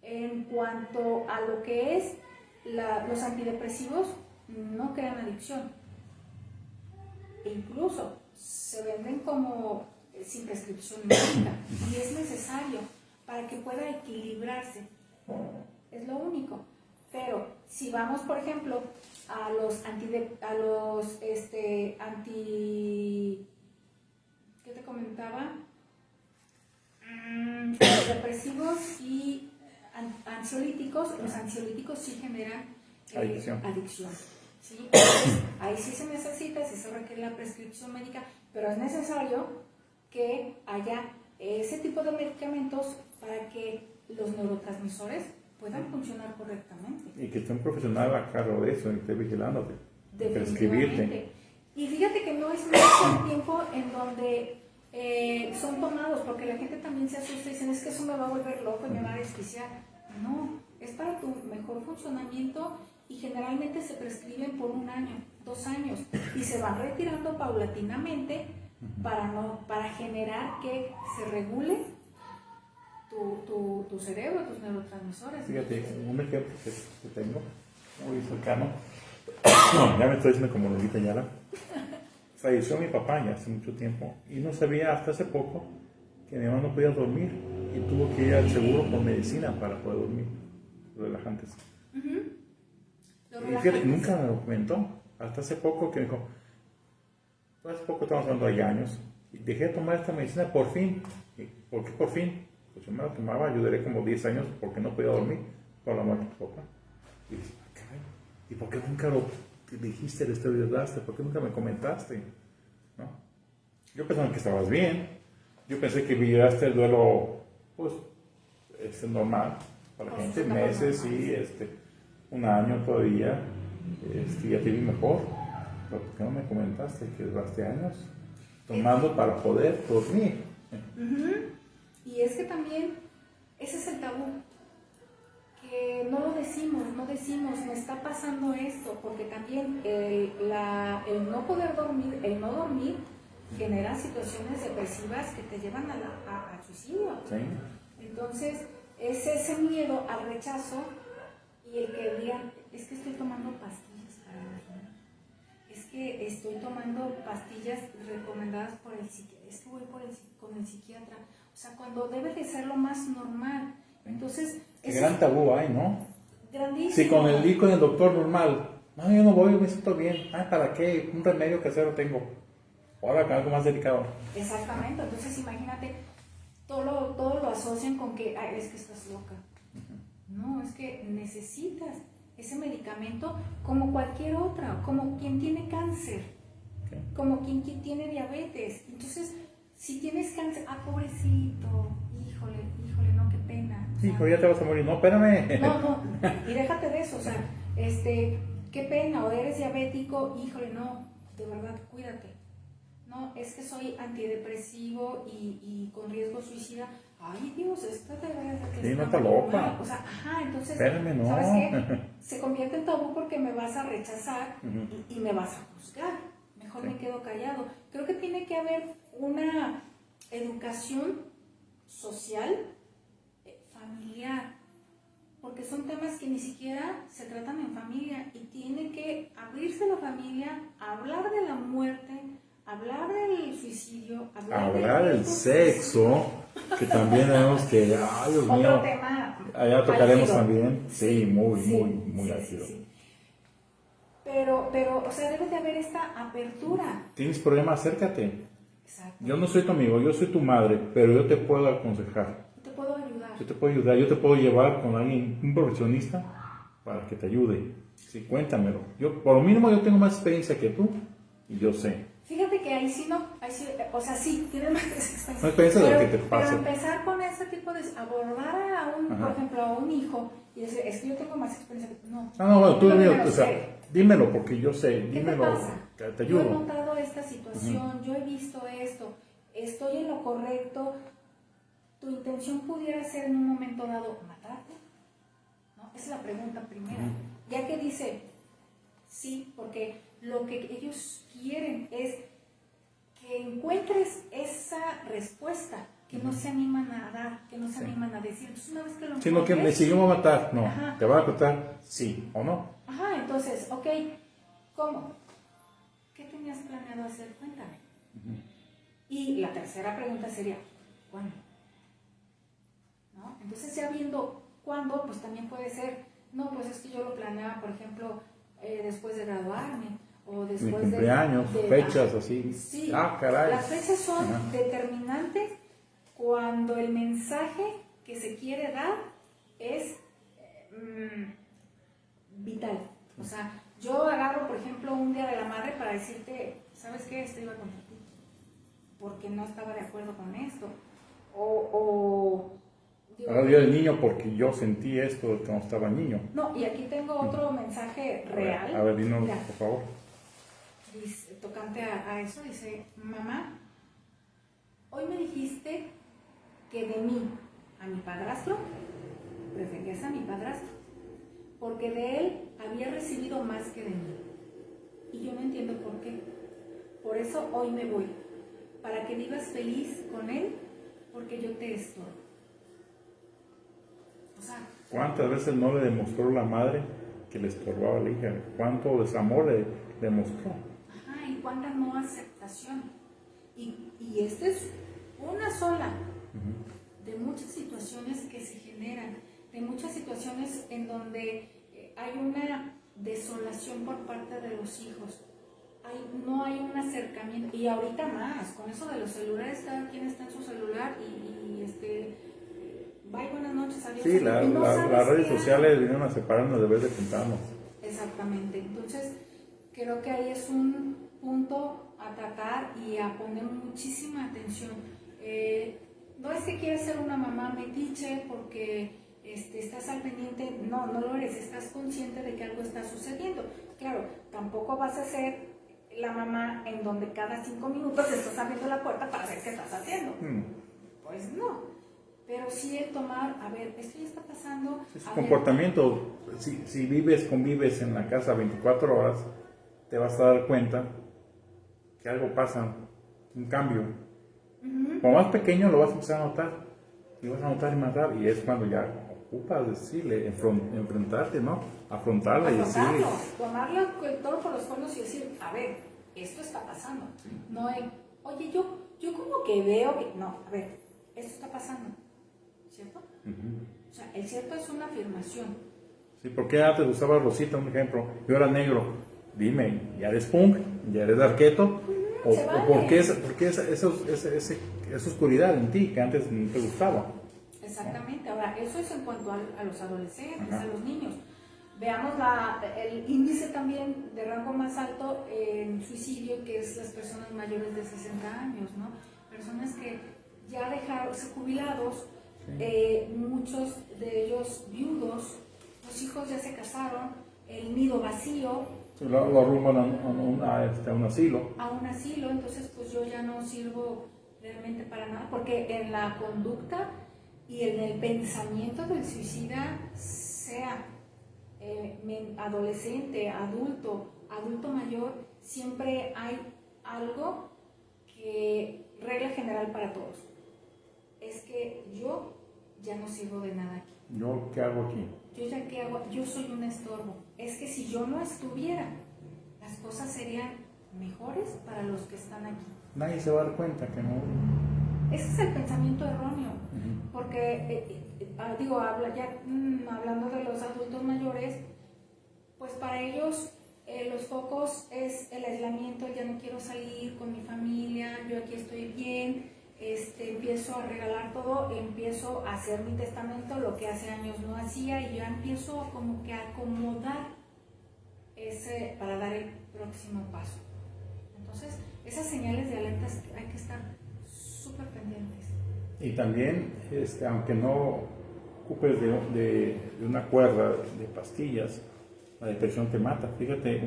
En cuanto a lo que es los antidepresivos, no crean adicción. E incluso se venden como sin prescripción médica y es necesario para que pueda equilibrarse. Es lo único. Pero si vamos, por ejemplo, a los ¿qué te comentaba? Antidepresivos y ansiolíticos, los ansiolíticos sí generan adicción. ¿Sí? Entonces, ahí sí se necesita, sí se requiere la prescripción médica, pero es necesario que haya ese tipo de medicamentos para que los neurotransmisores puedan funcionar correctamente. Y que esté un profesional a cargo de eso, y esté vigilándote, prescribirte. Y fíjate que no es mucho el tiempo en donde son tomados, porque la gente también se asusta y dicen, es que eso me va a volver loco y me va a desquiciar. No, es para tu mejor funcionamiento y generalmente se prescriben por 1 año, 2 años y se van retirando paulatinamente para generar que se regule tu cerebro, tus neurotransmisores. Fíjate, un ejemplo que tengo, muy cercano, ya me estoy diciendo como Lolita Ayala. Falleció mi papá ya hace mucho tiempo y no sabía hasta hace poco que mi mamá no podía dormir y tuvo que ir al seguro por medicina para poder dormir, relajantes. Y fíjate, nunca me lo comentó, hasta hace poco que me dijo, hace poco estamos hablando de años, y dejé de tomar esta medicina por fin. ¿Y por qué por fin? Pues yo me la tomaba, yo duré como 10 años porque no podía dormir por la muerte de tu papá. Y dije, caray, ¿y por qué nunca lo dijiste, le ayudaste? ¿Por qué nunca me comentaste? ¿No? Yo pensaba que estabas bien, yo pensé que viviríaste el duelo, pues, normal para la gente, meses y 1 año todavía, ya te vi mejor. ¿Pero por qué no me comentaste que duraste años tomando para poder dormir? Y es que también ese es el tabú, que no lo decimos, me está pasando esto, porque también el no poder dormir, el no dormir, genera situaciones depresivas que te llevan al suicidio. ¿Sí? Entonces, es ese miedo al rechazo y el que digan, es que estoy tomando pastillas para dormir, es que estoy tomando pastillas recomendadas por el psiquiatra, es que voy con el psiquiatra. O sea, cuando debe de ser lo más normal. Entonces, qué gran tabú hay, ¿no? Grandísimo. Si con el doctor normal, no, yo no voy, yo me siento bien. ¿Para qué? Un remedio casero tengo. Ahora con algo más delicado. Exactamente. Entonces, imagínate, todo lo asocian con que, ay, es que estás loca. No, es que necesitas ese medicamento como cualquier otra, como quien tiene cáncer, como quien tiene diabetes. Entonces, si tienes cáncer, pobrecito, híjole, no, qué pena. O sea, hijo, ya te vas a morir, no, espérame. No, y déjate de eso, o sea, qué pena, o eres diabético, híjole, no, de verdad, cuídate. No, es que soy antidepresivo y con riesgo suicida. Ay, Dios, esta debe de que sí, no está loca. mal. O sea, entonces, espérame, no. ¿sabes qué? Se convierte en tabú porque me vas a rechazar y me vas a juzgar. Mejor me quedo callado. Creo que tiene que haber una educación social, familiar, porque son temas que ni siquiera se tratan en familia y tiene que abrirse la familia, hablar de la muerte, hablar del suicidio, hablar del sexo, que también tenemos que, ay Dios mío, otro tema allá tocaremos también, sí, muy ácido. Sí. Pero, o sea, debe de haber esta apertura. ¿Tienes problemas? Acércate. Exacto. Yo no soy tu amigo, yo soy tu madre, pero yo te puedo aconsejar. Te puedo ayudar. Yo te puedo ayudar, yo te puedo llevar con alguien, un profesionista, para que te ayude. Sí, cuéntamelo. Yo, por lo mínimo, yo tengo más experiencia que tú y yo sé. Fíjate que ahí sí, o sea, sí, tienes más experiencia. No experiencia de lo que te pasa. Pero empezar con ese tipo de, abordar a por ejemplo, a un hijo y decir, es que yo tengo más experiencia que tú. No, bueno, tú, o sea, dímelo porque yo sé, ¿Qué dímelo, te pasa? te ayudo. Yo he notado esta situación, yo he visto esto, estoy en lo correcto. ¿Tu intención pudiera ser en un momento dado matarte? ¿No? Esa es la pregunta primera. Ya que dice, sí, porque lo que ellos quieren es que encuentres esa respuesta que no se animan a dar, que no se animan a decir. Entonces, una vez que lo Sino que me encuentres, seguimos a matar, no. Ajá. ¿Te va a matar? Sí o no. Ajá, entonces, ok, ¿cómo? ¿Qué tenías planeado hacer? Cuéntame. Y la tercera pregunta sería, ¿cuándo? ¿No? Entonces, ya viendo cuándo, pues también puede ser, no, pues es que yo lo planeaba, por ejemplo, después de graduarme, o Mi después cumpleaños, fechas así. Sí, Caray. las fechas son Ajá. determinantes cuando el mensaje que se quiere dar es vital. O sea, yo agarro, por ejemplo, un día de la madre para decirte, ¿sabes qué? Esto iba contra ti, porque no estaba de acuerdo con esto. Digo, Ahora día del niño porque yo sentí esto cuando estaba niño. no, y aquí tengo otro mensaje real. A ver, dinos, Mira, por favor. dice, tocante a eso, dice, mamá, hoy me dijiste que de mí a mi padrastro, preferías a mi padrastro, porque de él había recibido más que de mí. Y yo no entiendo por qué. Por eso hoy me voy, para que vivas feliz con él, porque yo te estorbo. O sea, ¿Cuántas veces no le demostró la madre que le estorbaba a la hija? ¿Cuánto desamor le demostró? ajá, y cuánta no aceptación. Y esta es una sola de muchas situaciones que se generan, de muchas situaciones en donde hay una desolación por parte de los hijos. No hay un acercamiento, y ahorita más, con eso de los celulares, cada quien está en su celular bye, buenas noches, adiós. Sí, Y no sabes las redes qué sociales vinieron a separarnos de vez de juntarnos. exactamente. Entonces, creo que ahí es un punto a tratar y a poner muchísima atención. No es que quieras ser una mamá metiche porque estás al pendiente, no lo eres, estás consciente de que algo está sucediendo. Claro, tampoco vas a ser la mamá en donde cada 5 minutos estás abriendo la puerta para ver qué estás haciendo. Pues no. Pero sí el tomar, a ver, esto ya está pasando. Su comportamiento, si convives en la casa 24 horas, te vas a dar cuenta que algo pasa, un cambio. Como más pequeño lo vas a empezar a notar, y vas a notar y notar, y es cuando ya ocupas decirle, enfrentarte, ¿no? Afrontarla y decirle. Tomarlo el toro por los cuernos y decir, a ver, esto está pasando. No el, oye, yo como que veo que, no, a ver, esto está pasando. ¿Cierto? O sea, el cierto es una afirmación. Sí, ¿por qué antes usabas rosita, un ejemplo? Yo era negro. Dime, ¿ya eres punk? ¿Ya eres darketo? ¿O por qué esa oscuridad en ti que antes no te gustaba? Exactamente. Ahora, eso es en cuanto a los adolescentes, a los niños. Veamos el índice también de rango más alto en suicidio, que es las personas mayores de 60 años, ¿no? Personas que ya dejaron, jubilados, muchos de ellos viudos, los hijos ya se casaron, el nido vacío. Lo arrumban a un asilo. A un asilo, entonces pues yo ya no sirvo realmente para nada, porque en la conducta y en el pensamiento del suicida, sea adolescente, adulto mayor, siempre hay algo que, regla general para todos, es que yo ya no sirvo de nada aquí. ¿Yo qué hago aquí? Yo ya qué hago, yo soy un estorbo. Es que si yo no estuviera, las cosas serían mejores para los que están aquí. Nadie se va a dar cuenta que no. Ese es el pensamiento erróneo, porque hablando de los adultos mayores, pues para ellos los focos es el aislamiento, ya no quiero salir con mi familia, yo aquí estoy bien, empiezo a regalar todo, empiezo a hacer mi testamento, lo que hace años no hacía, y ya empiezo como que a acomodar para dar el próximo paso. Entonces, esas señales de alertas hay que estar súper pendientes. Y también, aunque no ocupes de una cuerda de pastillas, La depresión te mata. Fíjate,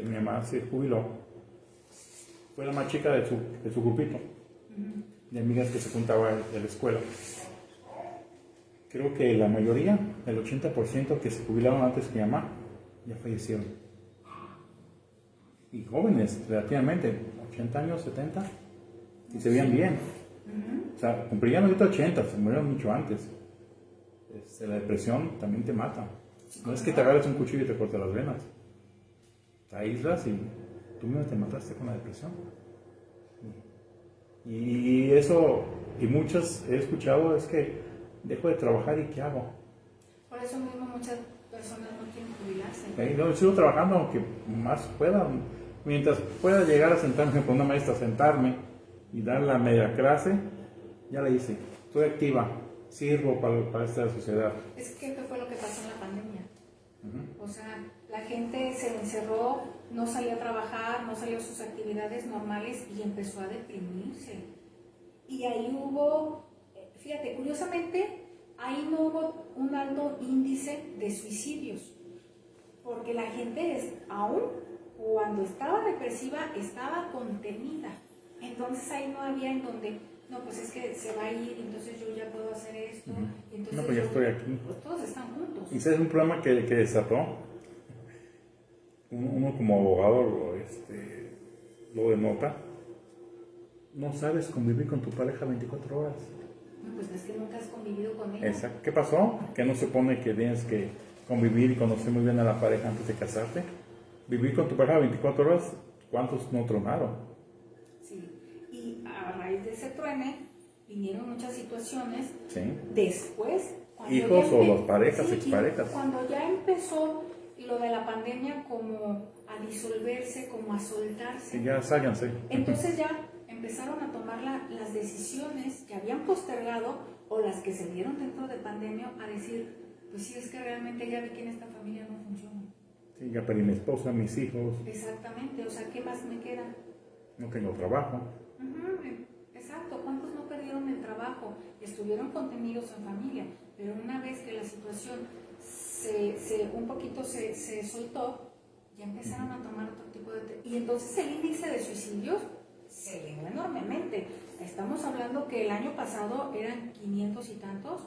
mi mamá se jubiló. Fue la más chica de su grupito de amigas que se juntaba de la escuela. Creo que la mayoría, el 80% que se jubilaron antes que mi mamá, ya fallecieron. Y jóvenes, relativamente, 80 años, 70, y se veían bien. O sea, cumplían ahorita 80, se murieron mucho antes. La depresión también te mata. No es que te agarres un cuchillo y te cortes las venas. Te aíslas y tú mismo te mataste con la depresión. Y eso, y muchas he escuchado, es que dejo de trabajar y ¿qué hago? Por eso mismo muchas personas no quieren jubilarse. Yo sigo trabajando aunque más pueda. Mientras pueda llegar a sentarme con una maestra, sentarme y dar la media clase, ya la hice. Estoy activa, sirvo para esta sociedad. Es que ¿qué fue lo que pasó en la pandemia? O sea, la gente se encerró, no salía a trabajar, no salía a sus actividades normales y empezó a deprimirse. Y ahí hubo, fíjate, curiosamente, ahí no hubo un alto índice de suicidios, porque la gente aún cuando estaba depresiva estaba contenida. Entonces ahí no había en donde, no, pues es que se va a ir, entonces yo ya puedo hacer esto. Entonces no, pues ya estoy aquí. Pues todos están juntos. Y ese es un problema que desató. Uno como abogado lo denota. No sabes convivir con tu pareja 24 horas. No, pues es que nunca has convivido con ella. Exacto. ¿Qué pasó? Que no se supone que tienes que convivir y conocer muy bien a la pareja antes de casarte. Vivir con tu pareja 24 horas, ¿cuántos no tronaron? Sí. Y a raíz de ese truene vinieron muchas situaciones. Sí. Después, hijos o las parejas, exparejas. Cuando ya empezó lo de la pandemia como a disolverse, como a soltarse. Y ya sálganse. Entonces ya empezaron a tomar las decisiones que habían postergado o las que se dieron dentro de pandemia a decir, pues sí, es que realmente ya vi que en esta familia no funciona. Sí, ya perdí mi esposa, mis hijos. Exactamente, o sea, ¿qué más me queda? No tengo trabajo. Exacto, ¿cuántos no perdieron el trabajo? Estuvieron contenidos en familia, pero una vez que la situación un poquito se soltó, ya empezaron a tomar otro tipo de... Y entonces el índice de suicidios se elevó enormemente. Estamos hablando que el año pasado eran 500 y tantos.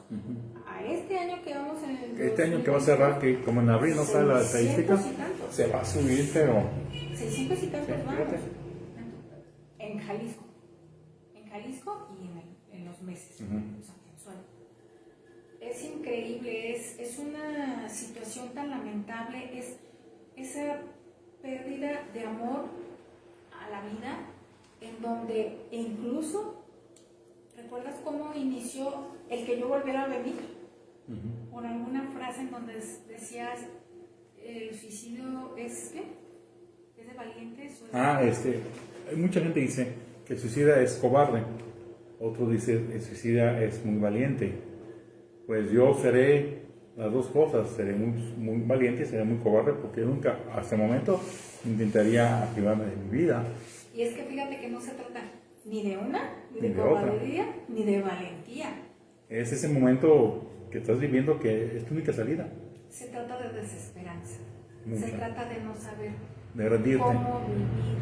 A este año que vamos en el... Este año que va a cerrar, que como en abril no sale la estadística, se va a subir, pero... 600 y tantos vamos. En Jalisco. En Jalisco y en los meses. O sea, mensual. Es increíble, es una situación tan lamentable, es esa pérdida de amor a la vida, en donde incluso, ¿recuerdas cómo inició el que yo volviera a venir? Por alguna frase en donde decías, el suicidio es, ¿qué? ¿Es de valientes? Hay mucha gente que dice que el suicida es cobarde, otro dice el suicida es muy valiente. Pues yo seré las dos cosas, seré muy valiente y seré muy cobarde porque nunca, hasta el momento, intentaría privarme de mi vida. Y es que fíjate que no se trata ni de una, ni de cobardía, ni de valentía. Es ese momento que estás viviendo que es tu única salida. Se trata de desesperanza. Mucha. Se trata de no saber de rendirte. Cómo vivir.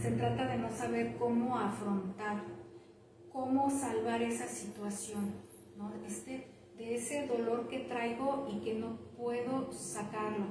Se trata de no saber cómo afrontar, cómo salvar esa situación, ¿no? De ese dolor que traigo y que no puedo sacarlo.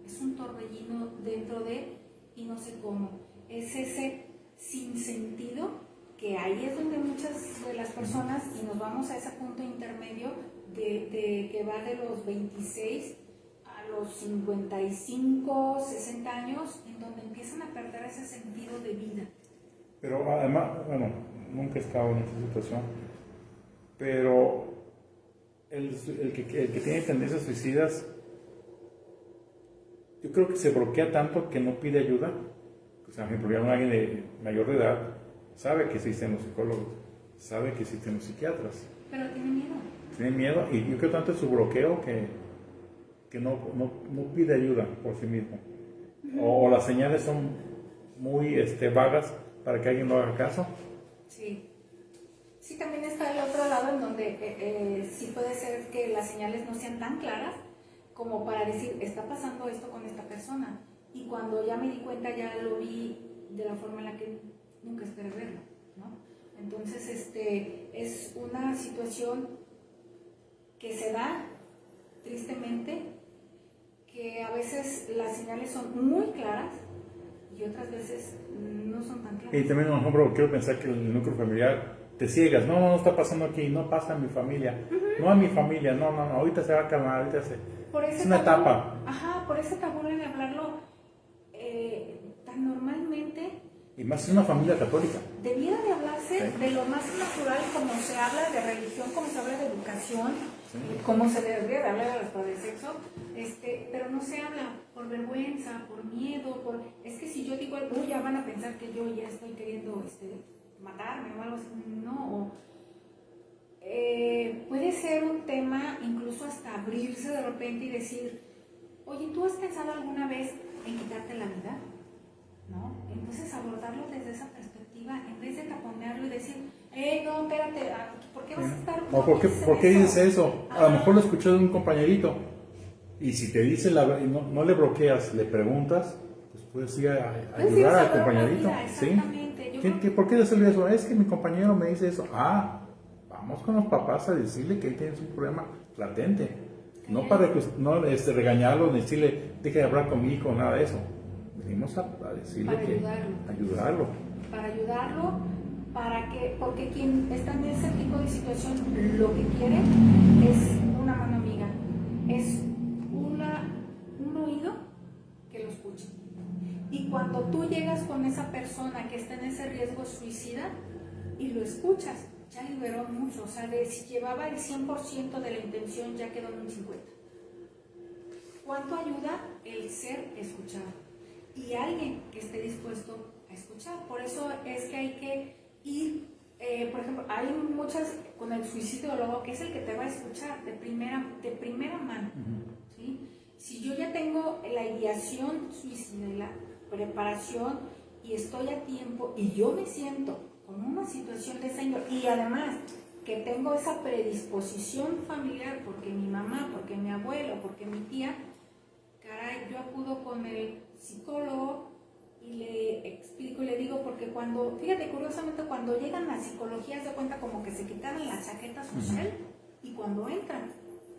Es un torbellino dentro de y no sé cómo. Es ese sinsentido que ahí es donde muchas de las personas, y nos vamos a ese punto intermedio de que va de los 26 a los 55, 60 años, en donde empiezan a perder ese sentido de vida. Pero además, bueno, nunca he estado en esa situación, pero el que tiene tendencias suicidas, yo creo que se bloquea tanto que no pide ayuda. O sea, por ejemplo, alguien de mayor de edad sabe que existen los psicólogos, sabe que existen los psiquiatras. Pero tiene miedo. Tiene miedo y yo creo tanto es su bloqueo que no pide ayuda por sí mismo. O las señales son muy vagas para que alguien no haga caso. Sí. Sí, también está el otro lado en donde sí puede ser que las señales no sean tan claras, como para decir, está pasando esto con esta persona. Y cuando ya me di cuenta, ya lo vi de la forma en la que nunca esperé verlo, ¿no? Entonces, es una situación que se da, tristemente, que a veces las señales son muy claras y otras veces no son tan claras. Y también, por ejemplo, quiero pensar que el núcleo familiar te ciegas. No, no está pasando aquí, no pasa en mi familia. No a mi familia, no, ahorita se va a calmar, ahorita se... Es una etapa. Ajá, por ese tabú en hablarlo tan normalmente. Y más es una familia católica. Debiera de hablarse de lo más natural, como se habla de religión, como se habla de educación, como se debería de hablar de los del sexo, pero no se habla por vergüenza, por miedo, es que si yo digo algo, ya van a pensar que yo ya estoy queriendo matarme o algo así. No, puede ser un tema, incluso hasta abrirse de repente y decir, oye, ¿tú has pensado alguna vez en quitarte la vida? ¿No? Entonces abordarlo desde esa perspectiva, en vez de taponearlo y decir, no, espérate, ¿por qué vas a estar? ¿O por qué dices eso? A lo mejor lo escuché de un compañerito. Y si te dice no le bloqueas, le preguntas, pues puedes ir a ayudar al compañerito. ¿Sí? ¿Por qué decirle eso? Es que mi compañero me dice eso. Vamos con los papás a decirle que él tiene un problema latente. No para regañarlo, ni decirle, deje de hablar con mi hijo, nada de eso. Venimos a decirle ayudarlo. Para ayudarlo, porque quien está en ese tipo de situación lo que quiere es una mano amiga, es un oído que lo escuche. Y cuando tú llegas con esa persona que está en ese riesgo suicida y lo escuchas, ya liberó mucho. O sea, si llevaba el 100% de la intención, ya quedó en un 50%. ¿Cuánto ayuda el ser escuchado? Y alguien que esté dispuesto a escuchar. Por eso es que hay que ir, por ejemplo, hay muchas con el suicidólogo que es el que te va a escuchar de primera mano. ¿Sí? Si yo ya tengo la ideación suicida y la preparación y estoy a tiempo y yo me siento con una situación de esa índole y además que tengo esa predisposición familiar porque mi mamá, porque mi abuelo, porque mi tía, caray, yo acudo con el psicólogo y le explico y le digo, porque fíjate, curiosamente, cuando llegan a psicología se da cuenta como que se quitaron la chaqueta social y cuando entran,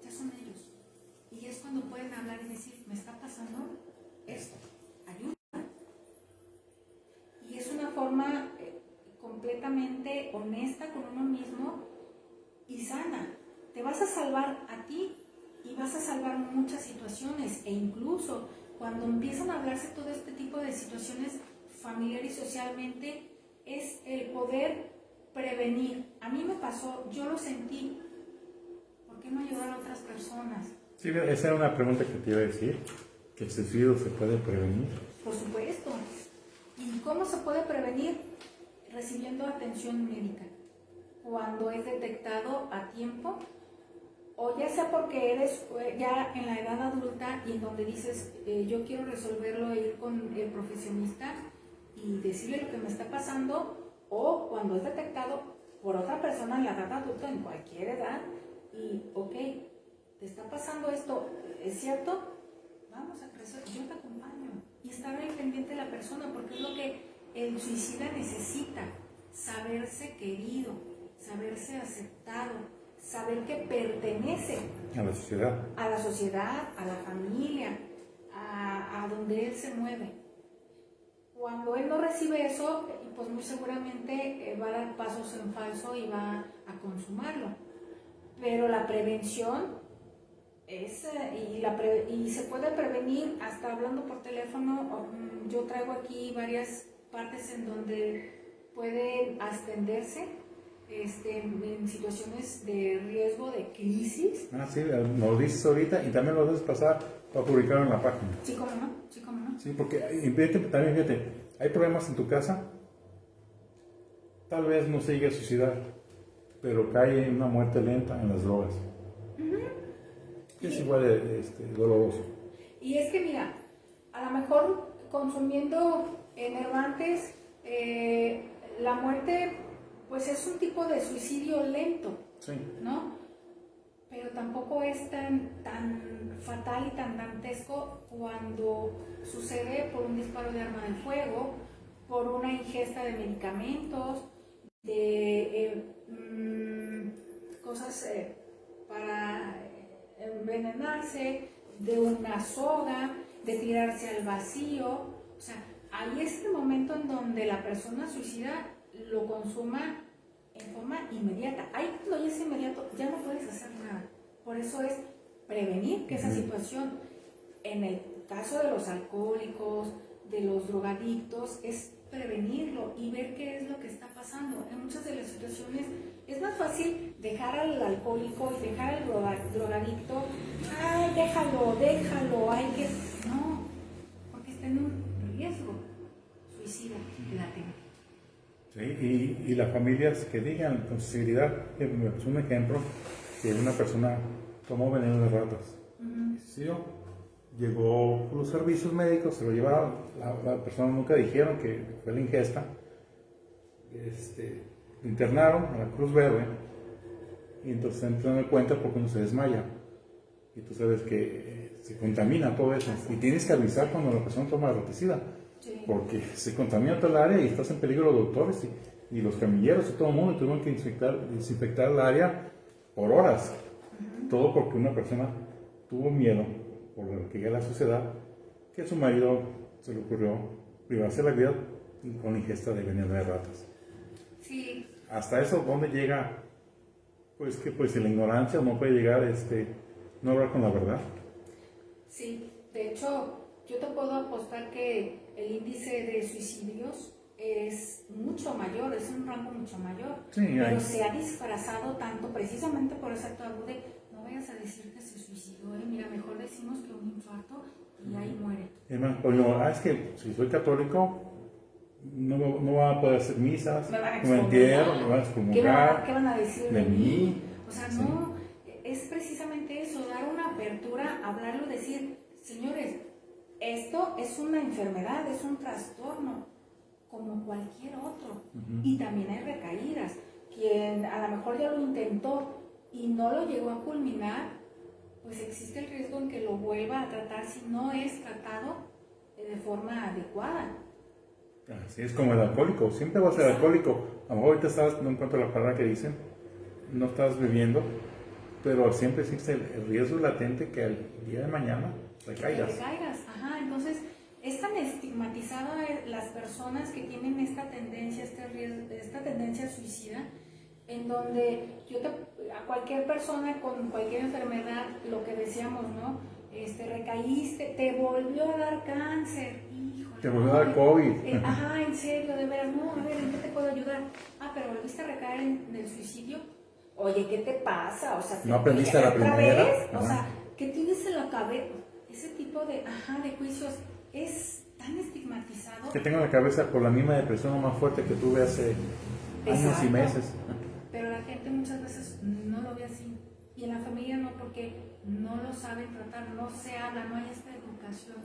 ya son ellos. Y es cuando pueden hablar y decir, me está pasando esto, ayuda. Y es una forma completamente honesta con uno mismo y sana. Te vas a salvar a ti y vas a salvar muchas situaciones, e incluso cuando empiezan a hablarse todo este tipo de situaciones familiar y socialmente, es el poder prevenir. A mí me pasó, yo lo sentí, ¿por qué no ayudar a otras personas? Sí, esa era una pregunta que te iba a decir, que el suicidio se puede prevenir. Por supuesto. ¿Y cómo se puede prevenir? Recibiendo atención médica. Cuando es detectado a tiempo, o ya sea porque eres ya en la edad adulta y en donde dices, yo quiero resolverlo e ir con el profesionista y decirle lo que me está pasando, o cuando es detectado por otra persona en la edad adulta, en cualquier edad, y ok, te está pasando esto, ¿es cierto? Vamos a crecer, yo te acompaño. Y estar ahí pendiente de la persona, porque es lo que el suicida necesita, saberse querido, saberse aceptado, saber que pertenece a la sociedad, a la familia, a donde él se mueve. Cuando él no recibe eso, pues muy seguramente va a dar pasos en falso y va a consumarlo. Pero la prevención es, y se puede prevenir hasta hablando por teléfono. Yo traigo aquí varias partes en donde pueden atenderse en situaciones de riesgo de crisis. Sí, nos dices ahorita y también lo dejes pasar para publicarlo en la página. Sí, cómo no. Sí, porque también fíjate, hay problemas en tu casa, tal vez no se llegue a suicidar, pero cae en una muerte lenta en las drogas. Es igual de doloroso. Y es que mira, a lo mejor consumiendo enervantes, la muerte pues es un tipo de suicidio lento, sí, ¿no? pero tampoco es tan fatal y tan dantesco cuando sucede por un disparo de arma de fuego, por una ingesta de medicamentos, de cosas para envenenarse, de una soga, de tirarse al vacío. O sea, ahí es el momento en donde la persona suicida lo consuma en forma inmediata. Ahí cuando ya es inmediato, ya no puedes hacer nada. Por eso es prevenir que esa situación, en el caso de los alcohólicos, de los drogadictos, es prevenirlo y ver qué es lo que está pasando. En muchas de las situaciones es más fácil dejar al alcohólico y dejar al drogadicto, ay, déjalo, hay que... No, porque está en un riesgo suicida latente. Sí, y las familias que digan con sinceridad, es un ejemplo que una persona tomó veneno de ratas. ¿Sí? Llegó por los servicios médicos, se lo llevaron, la persona nunca dijeron que fue la ingesta, lo internaron a la Cruz Verde y entonces se dan cuenta porque uno se desmaya y tú sabes que se contamina todo eso y tienes que avisar cuando la persona toma raticida. Sí. Porque se contamina toda el área y estás en peligro los doctores y los camilleros y todo el mundo tuvieron que desinfectar el área por horas. Todo porque una persona tuvo miedo por lo que ya la sociedad, que a su marido se le ocurrió privarse la vida con la ingesta de veneno de ratas. Sí. Hasta eso, ¿dónde llega? Pues que pues la ignorancia no puede llegar, no hablar con la verdad. Sí, de hecho, yo te puedo apostar que el índice de suicidios es mucho mayor, es un rango mucho mayor, sí, pero se ha disfrazado tanto precisamente por ese tabú de no vayas a decir que se suicidó, mira, mejor decimos que un infarto y ahí muere. Es que si soy católico no va a poder hacer misas, me van a entierro, me van a excomulgar. ¿Qué van a decir de mí? O sea, no, es precisamente eso, dar una apertura, hablarlo, decir, señores, esto es una enfermedad, es un trastorno, como cualquier otro. Y también hay recaídas. Quien a lo mejor ya lo intentó y no lo llegó a culminar, pues existe el riesgo en que lo vuelva a tratar si no es tratado de forma adecuada. Así es como el alcohólico, siempre va a ser alcohólico. A lo mejor ahorita no encuentro la palabra que dicen, no estás bebiendo, pero siempre existe el riesgo latente que el día de mañana recaigas. Ajá, entonces es tan estigmatizada las personas que tienen esta tendencia, esta tendencia suicida, en donde a cualquier persona con cualquier enfermedad, lo que decíamos, ¿no? Recaíste, te volvió a dar cáncer, híjole. Te volvió a dar COVID. Ajá, en serio, de veras, no, a ver, ¿en qué te puedo ayudar? Pero volviste a recaer en el suicidio. Oye, ¿qué te pasa? O sea, no aprendiste a la primera. ¿Vez? O sea, ¿qué tienes en la cabeza? Ese tipo de juicios es tan estigmatizado. Que tengo la cabeza por la misma depresión más fuerte que tuve hace años y meses. Pero la gente muchas veces no lo ve así. Y en la familia no, porque no lo saben tratar, no se habla, no hay esta educación,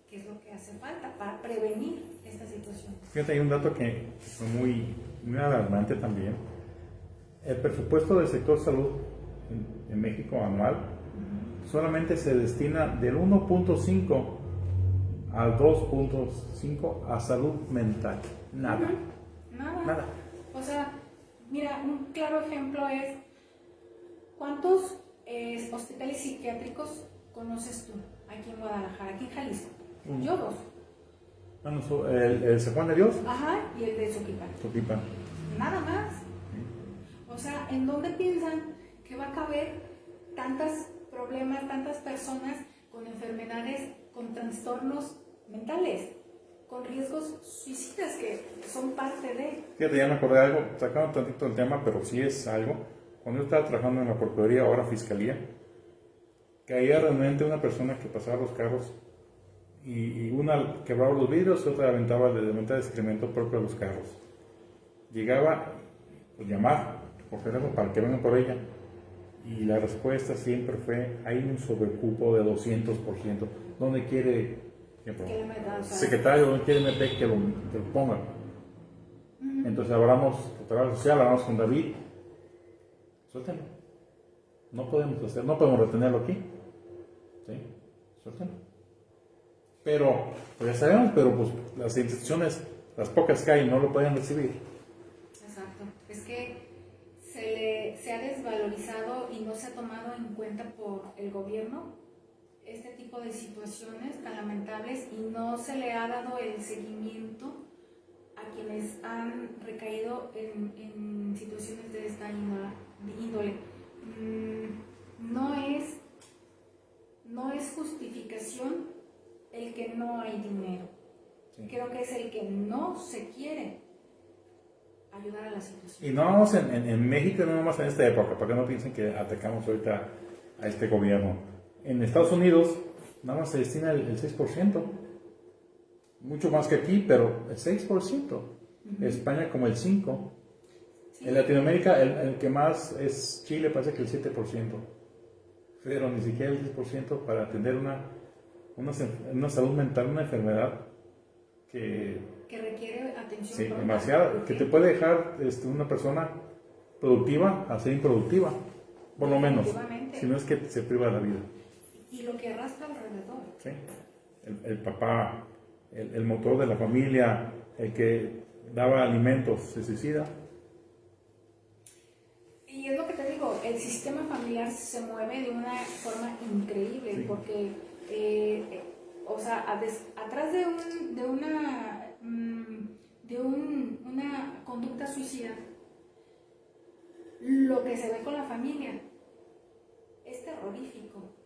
que es lo que hace falta para prevenir esta situación. Fíjate, hay un dato que fue muy alarmante también. El presupuesto del sector salud en México anual solamente se destina del 1.5 al 2.5 a salud mental. Nada. Nada. O sea, mira, un claro ejemplo es ¿cuántos hospitales psiquiátricos conoces tú aquí en Guadalajara, aquí en Jalisco? Yo 2. Bueno, el San Juan de Dios. Ajá, y el de Soquipan. Nada más. O sea, ¿en dónde piensan que va a caber tantos problemas, tantas personas con enfermedades, con trastornos mentales, con riesgos suicidas que son parte de? Fíjate, ya me acordé de algo, sacando tantito el tema, pero sí es algo. Cuando yo estaba trabajando en la Procuraduría, ahora Fiscalía, caía realmente una persona que pasaba los carros y una quebraba los vidrios y otra aventaba de excremento propio a los carros. Llegaba, pues llamar por teléfono para que vengan por ella. Y la respuesta siempre fue, hay un sobrecupo de 200%. ¿Dónde quiere secretario, dónde quiere meter que lo ponga? Entonces hablamos con Trabajo Social, hablamos con David. Suéltalo. No podemos hacer, no podemos retenerlo aquí. ¿Sí? Suéltalo. Pero, pues ya sabemos, pero pues las instituciones, las pocas que hay, no lo pueden recibir. Exacto. Es que se ha desvalorizado y no se ha tomado en cuenta por el gobierno este tipo de situaciones tan lamentables y no se le ha dado el seguimiento a quienes han recaído en situaciones de esta índole. No es justificación el que no hay dinero. Sí. Creo que es el que no se quiere ayudar a la situación. Y no vamos en México, no nomás en esta época, para que no piensen que atacamos ahorita a este gobierno. En Estados Unidos nada más se destina el 6%, mucho más que aquí, pero el 6%. Uh-huh. España como el 5%. Sí. En Latinoamérica el que más es Chile, parece que el 7%. Pero ni siquiera el 10% para atender una salud mental, una enfermedad que requiere atención. Sí, demasiado, que te puede dejar una persona productiva a ser improductiva, por lo menos, si no es que se priva de la vida. Y lo que arrastra alrededor. Sí, el papá, el motor de la familia, el que daba alimentos, se suicida. Y es lo que te digo, el sistema familiar se mueve de una forma increíble, sí. Porque, o sea, atrás de una conducta suicida, lo que se ve con la familia es terrorífico.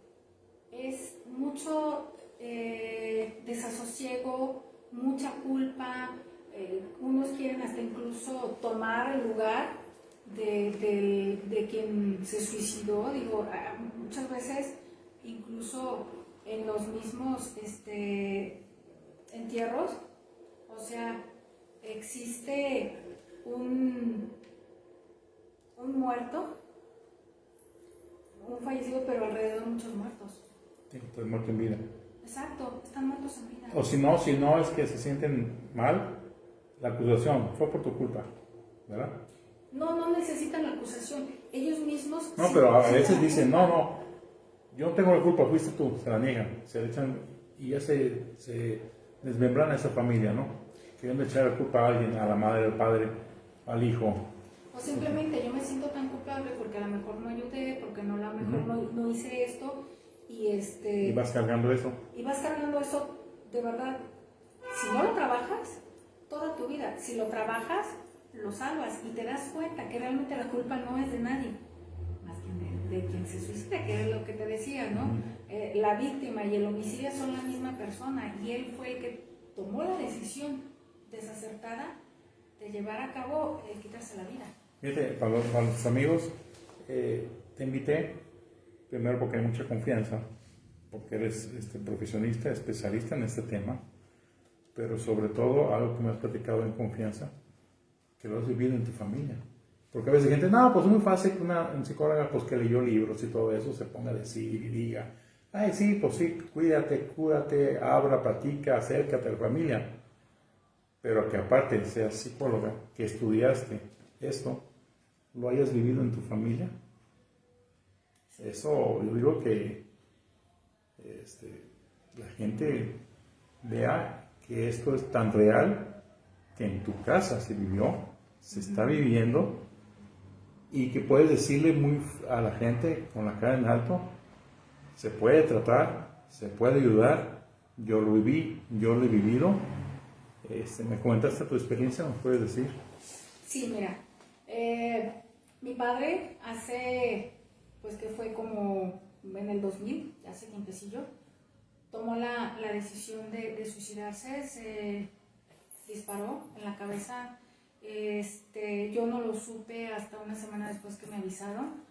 Es mucho desasosiego, mucha culpa. Unos quieren hasta incluso tomar el lugar de quien se suicidó. Digo, muchas veces incluso en los mismos entierros, o sea, existe un muerto, un fallecido, pero alrededor muchos muertos. Sí, pues muerto en vida. Exacto, están muertos en vida. O si no es que se sienten mal, la acusación fue por tu culpa, ¿verdad? No necesitan la acusación, ellos mismos... No, pero a veces dicen, no, yo no tengo la culpa, fuiste tú, se la niegan, se le echan y ya se desmembran a esa familia, ¿no? Queriendo echar la culpa a alguien, a la madre, al padre, al hijo. O simplemente yo me siento tan culpable porque a lo mejor no ayudé, porque a lo mejor no hice esto y vas cargando eso. Y vas cargando eso, de verdad, si no lo trabajas, toda tu vida, si lo trabajas, lo salvas y te das cuenta que realmente la culpa no es de nadie, más que de quien se suicida, que es lo que te decía, ¿no? La víctima y el homicida son la misma persona y él fue el que tomó la decisión desacertada de llevar a cabo el quitarse la vida. Fíjate, para los amigos, te invité, primero porque hay mucha confianza, porque eres profesionista, especialista en este tema, pero sobre todo algo que me has platicado en confianza, que lo has vivido en tu familia. Porque a veces hay gente, no, pues es muy fácil que una psicóloga pues, que leyó libros y todo eso se ponga a decir y diga, ay, sí, pues sí, cuídate, cúrate, habla, platica, acércate a la familia. Pero que aparte seas psicóloga, que estudiaste esto, lo hayas vivido en tu familia. Eso, yo digo que la gente vea que esto es tan real que en tu casa se vivió, se está viviendo y que puedes decirle a la gente con la cara en alto, se puede tratar, se puede ayudar, yo lo viví, yo lo he vivido. ¿Me comentaste tu experiencia? ¿Me puedes decir? Sí, mira, mi padre pues que fue como en el 2000, hace tiempecillo, tomó la decisión de suicidarse, se disparó en la cabeza. Yo no lo supe hasta una semana después que me avisaron.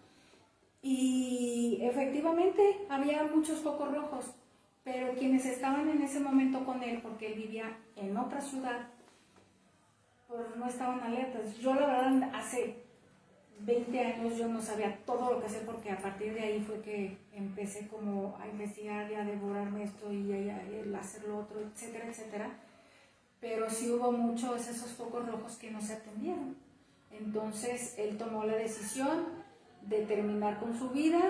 Y efectivamente había muchos focos rojos, pero quienes estaban en ese momento con él, porque él vivía en otra ciudad, pues no estaban alertas. Yo la verdad hace 20 años yo no sabía todo lo que hacer, porque a partir de ahí fue que empecé como a investigar y a devorarme esto y a hacer lo otro, etcétera, etcétera. Pero sí hubo muchos esos focos rojos que no se atendieron. Entonces él tomó la decisión de terminar con su vida.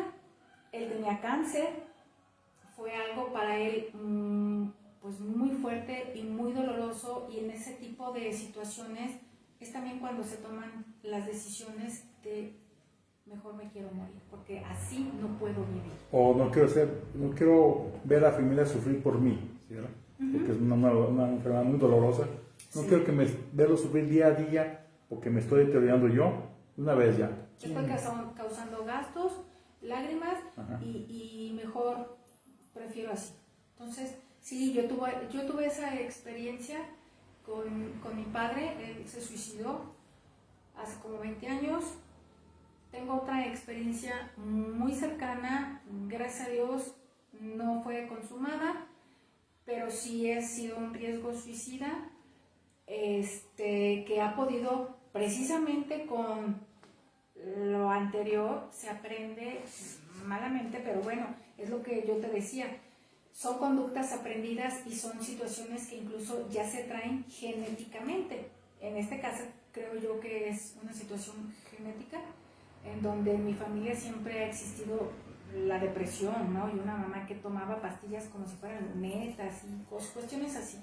Él tenía cáncer, fue algo para él pues muy fuerte y muy doloroso, y en ese tipo de situaciones es también cuando se toman las decisiones de mejor me quiero morir, porque así no puedo vivir. O no quiero ver a la familia sufrir por mí, ¿sí, verdad? Porque es una enfermedad muy dolorosa. No Sí. quiero verlo sufrir día a día porque me estoy deteriorando yo, una vez ya. Estoy causando gastos, lágrimas, y mejor prefiero así. Entonces, sí, yo tuve esa experiencia con mi padre. Él se suicidó hace como 20 años. Tengo otra experiencia muy cercana, gracias a Dios no fue consumada, pero sí ha sido un riesgo suicida, que ha podido, precisamente con lo anterior, se aprende malamente, pero bueno, es lo que yo te decía, son conductas aprendidas y son situaciones que incluso ya se traen genéticamente. En este caso creo yo que es una situación genética, en donde en mi familia siempre ha existido la depresión, ¿no? Y una mamá que tomaba pastillas como si fueran lunetas y cuestiones así.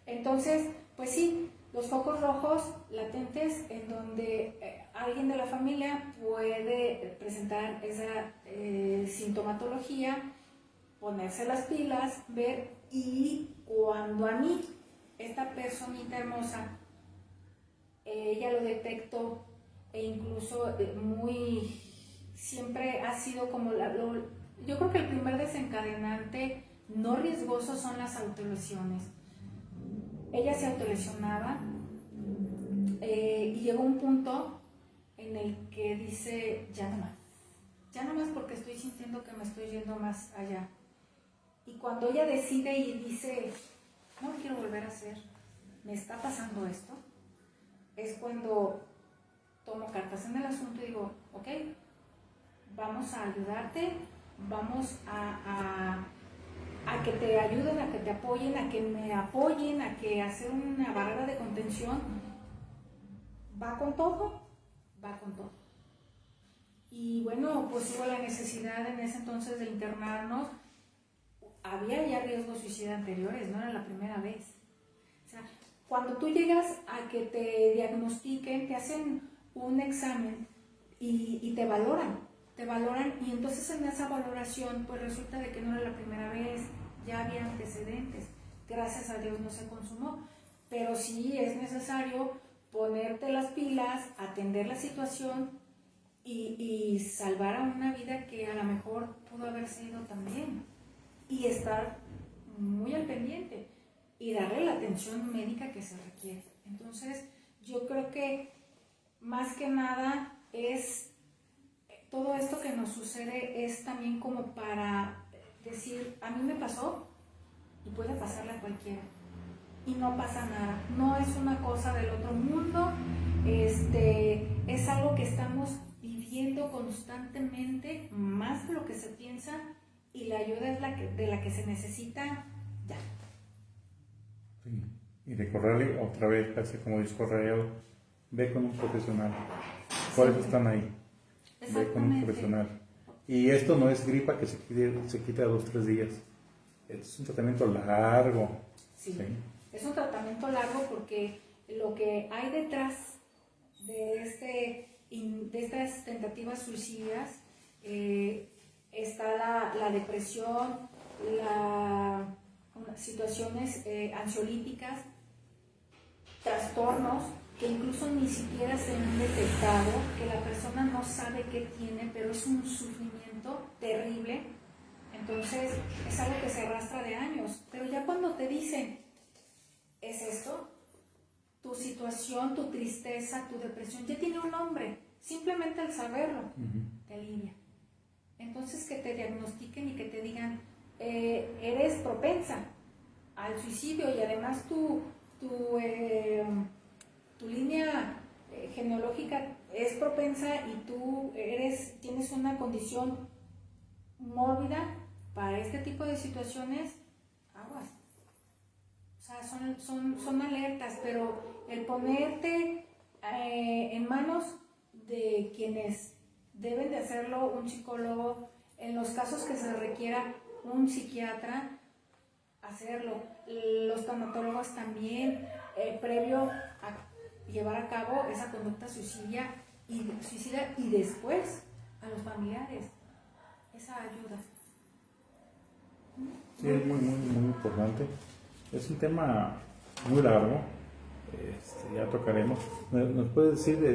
Entonces, pues sí, los focos rojos latentes en donde alguien de la familia puede presentar esa sintomatología, ponerse las pilas, ver, y cuando a mí, esta personita hermosa, ella lo detectó, e incluso siempre ha sido como yo creo que el primer desencadenante no riesgoso son las autolesiones. Ella se autolesionaba, y llegó un punto en el que dice, ya no más porque estoy sintiendo que me estoy yendo más allá. Y cuando ella decide y dice, no lo quiero volver a hacer, me está pasando esto, es cuando tomo cartas en el asunto y digo, ok, vamos a ayudarte, vamos a que te ayuden, a que te apoyen, a que me apoyen, a que hacer una barrera de contención. Va con todo. Y bueno, pues hubo la necesidad en ese entonces de internarnos. Había ya riesgos suicida anteriores, no era la primera vez. O sea, cuando tú llegas a que te diagnostiquen, te hacen un examen y te valoran, y entonces en esa valoración pues resulta de que no era la primera vez, ya había antecedentes. Gracias a Dios no se consumó, pero sí es necesario ponerte las pilas, atender la situación y salvar a una vida que a lo mejor pudo haber sido también, y estar muy al pendiente y darle la atención médica que se requiere. Entonces, yo creo que más que nada es todo esto que nos sucede es también como para decir, a mí me pasó y puede pasarle a cualquiera. Y no pasa nada, no es una cosa del otro mundo, es algo que estamos viviendo constantemente, más de lo que se piensa, y la ayuda es de la que se necesita ya. Sí. Y recorrerle otra vez, casi como dice Correo, ve con un profesional. Por eso están ahí. Ve con un profesional. Y esto no es gripa que se quita a 2 o 3 días. Es un tratamiento largo. Sí. Es un tratamiento largo porque lo que hay detrás de estas tentativas suicidas está la depresión, situaciones ansiolíticas, trastornos que incluso ni siquiera se han detectado, que la persona no sabe qué tiene, pero es un sufrimiento terrible. Entonces es algo que se arrastra de años, pero ya cuando te dicen, es esto, tu situación, tu tristeza, tu depresión, ya tiene un nombre, simplemente al saberlo, te alivia. Entonces que te diagnostiquen y que te digan, eres propensa al suicidio, y además tu línea genealógica es propensa y tú tienes una condición mórbida para este tipo de situaciones, aguas. O sea, son alertas, pero el ponerte en manos de quienes deben de hacerlo un psicólogo, en los casos que se requiera un psiquiatra, hacerlo. Los tanatólogos también, previo a llevar a cabo esa conducta suicida y después a los familiares, esa ayuda. Sí, es muy importante. Es un tema muy largo. Ya tocaremos. ¿Nos puedes decir la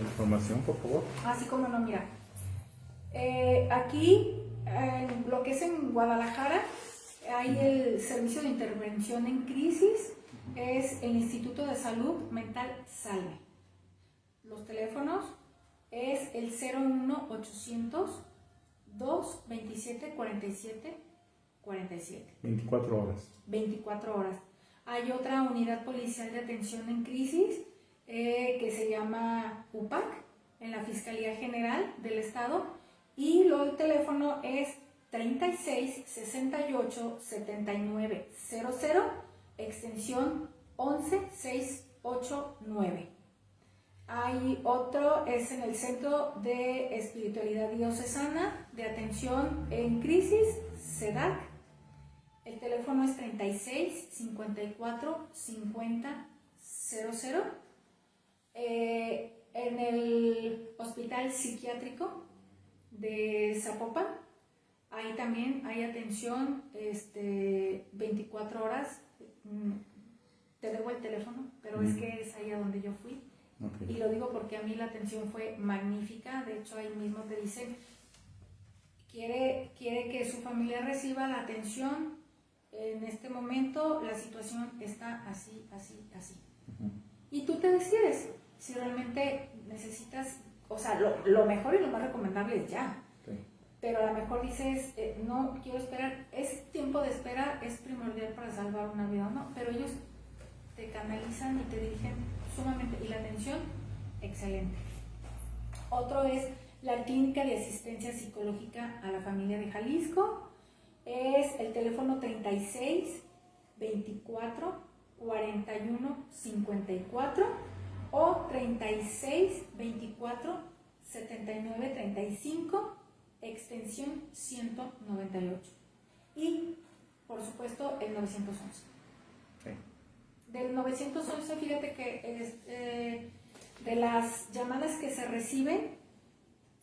información, por favor? Así como no, mira. Aquí, lo que es en Guadalajara, hay el Servicio de Intervención en Crisis, es el Instituto de Salud Mental Salve. Los teléfonos es el 01800 227 47 47. 24 horas. 24 horas. Hay otra unidad policial de atención en crisis que se llama UPAC, en la Fiscalía General del Estado, y luego el teléfono es 36 68 79 00, extensión 11689. Hay otro, es en el Centro de Espiritualidad Diocesana de Atención en Crisis, CEDAC. El teléfono es 36 54 50 00. En el Hospital Psiquiátrico de Zapopan, ahí también hay atención 24 horas. Te debo el teléfono, pero es que es ahí a donde yo fui. Okay. Y lo digo porque a mí la atención fue magnífica. De hecho, ahí mismo te dicen, quiere que su familia reciba la atención. En este momento la situación está así. Uh-huh. Y tú te decides si realmente necesitas, o sea, lo mejor y lo más recomendable es ya. Okay. Pero a lo mejor dices, no quiero esperar. Ese tiempo de espera es primordial para salvar una vida, ¿no? Pero ellos te canalizan y te dirigen sumamente. Y la atención, excelente. Otro es la Clínica de Asistencia Psicológica a la Familia de Jalisco. Es el teléfono 36 24 41 54 o 36 24 79 35, extensión 198. Y, por supuesto, el 911. Sí. Del 911, fíjate que de las llamadas que se reciben,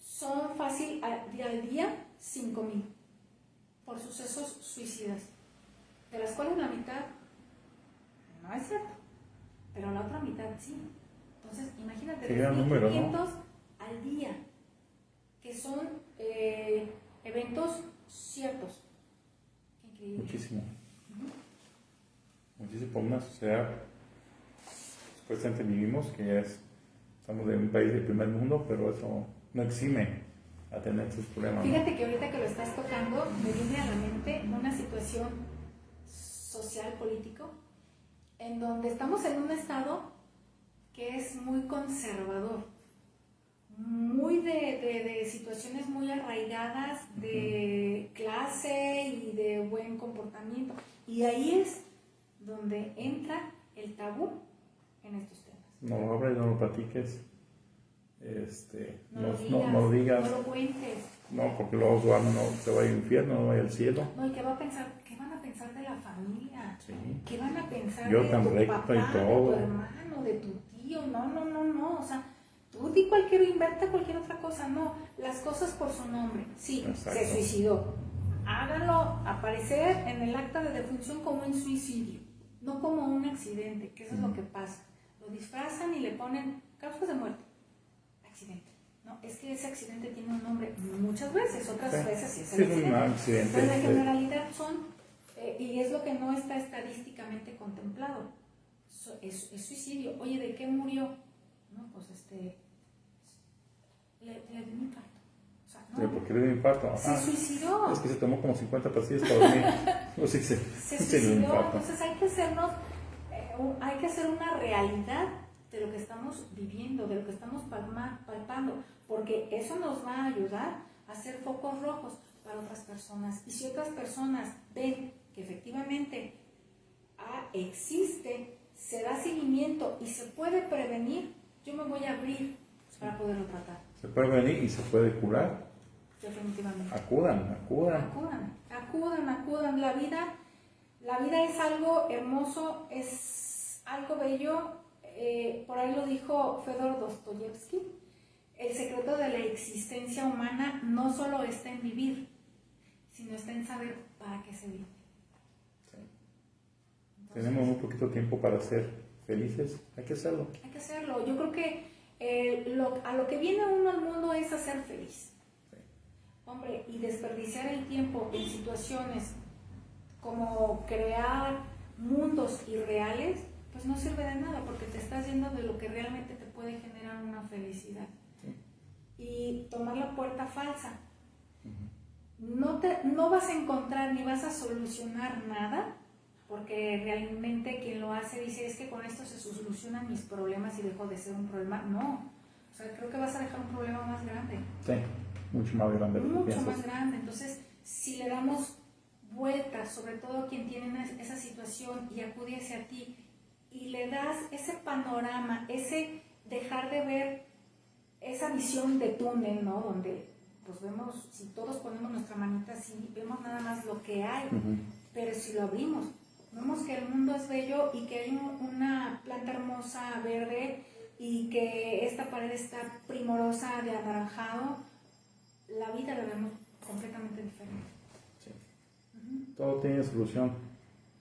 son fácil al día 5,000 por sucesos suicidas, de las cuales la mitad no es cierto, pero la otra mitad sí. Entonces, imagínate, 3,500 al día, que son eventos ciertos. Qué increíble. Muchísimo. Muchísimo por una sociedad supuestamente vivimos, que ya estamos en un país del primer mundo, pero eso no exime a tener sus problemas. Fíjate que ahorita que lo estás tocando, me viene a la mente una situación social, político, en donde estamos en un estado que es muy conservador, muy de situaciones muy arraigadas de clase y de buen comportamiento. Y ahí es donde entra el tabú en estos temas. No lo hables, no lo platiques. No lo digas. No lo cuentes. No, porque luego se va al infierno, no va al cielo. No, ¿y qué van a pensar de la familia? Sí. ¿Qué van a pensar Yo de tan tu recto papá, y todo. de tu hermano, de tu tío? No. O sea, tú di inventa cualquier otra cosa. No, las cosas por su nombre. Sí, Exacto. Se suicidó. Háganlo aparecer en el acta de defunción como un suicidio, no como un accidente, que eso es lo que pasa. Lo disfrazan y le ponen causas de muerte. Accidente. No, es que ese accidente tiene un nombre muchas veces, otras veces sí es el accidente. Un accidente. Pero en generalidad son, y es lo que no está estadísticamente contemplado, es suicidio. Oye, ¿de qué murió? No, pues le dio un infarto. O sea, no. ¿Por qué le dio un infarto? Se suicidó. Es que se tomó como 50 pastillas para dormir. O sí, se suicidó. Entonces hay que hacer una realidad de lo que estamos viviendo, de lo que estamos palpando, porque eso nos va a ayudar a hacer focos rojos para otras personas. Y si otras personas ven que efectivamente existe, se da seguimiento y se puede prevenir, yo me voy a abrir para poderlo tratar. Se puede venir y se puede curar. Definitivamente. Acudan. La vida es algo hermoso, es algo bello. Por ahí lo dijo Fyodor Dostoyevsky. El secreto de la existencia humana no solo está en vivir, sino está en saber para qué se vive. Sí. Tenemos un poquito de tiempo para ser felices, hay que hacerlo. Hay que hacerlo. Yo creo que a lo que viene uno al mundo es a ser feliz. Sí. Hombre, y desperdiciar el tiempo en situaciones como crear mundos irreales, pues no sirve de nada, porque te estás yendo de lo que realmente te puede generar una felicidad. Sí. Y tomar la puerta falsa. No vas a encontrar ni vas a solucionar nada, porque realmente quien lo hace dice, es que con esto se solucionan mis problemas y dejo de ser un problema. No, o sea, creo que vas a dejar un problema más grande. Sí, mucho más grande. Mucho más grande. Entonces, si le damos vueltas, sobre todo quien tiene esa situación y acude hacia ti, y le das ese panorama, ese dejar de ver esa visión de túnel, ¿no? Donde pues vemos, si todos ponemos nuestra manita así, vemos nada más lo que hay, pero si lo abrimos, vemos que el mundo es bello y que hay una planta hermosa verde y que esta pared está primorosa de anaranjado, la vida la vemos completamente diferente. Sí. Todo tiene solución.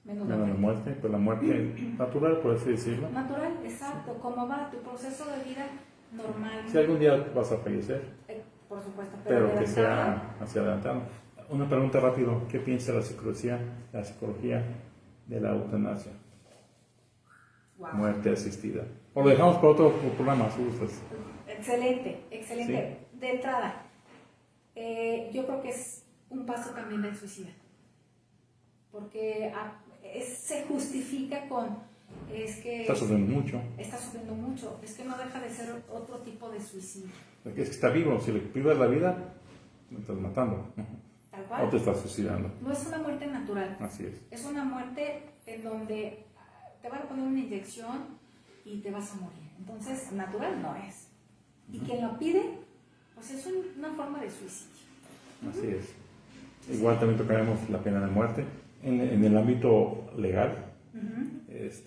Menos la muerte, pues la muerte natural, por así decirlo. Natural, exacto. Como va tu proceso de vida normal. Si algún día vas a fallecer. Por supuesto, pero que sea hacia adelantado. Una pregunta rápido, ¿qué piensa la psicología de la eutanasia? Wow. Muerte asistida. O lo dejamos para otro programa, si gustas. Excelente. ¿Sí? De entrada, yo creo que es un paso también del suicida. Porque se justifica con, es que... Está sufriendo mucho. Es que no deja de ser otro tipo de suicidio. Es que está vivo, si le privas la vida, te estás matando. Tal cual. O te estás suicidando. No es una muerte natural. Así es. Es una muerte en donde te van a poner una inyección y te vas a morir. Entonces, natural no es. Y quien lo pide, pues es una forma de suicidio. Así es. Igual también tocaremos la pena de muerte. En el ámbito legal,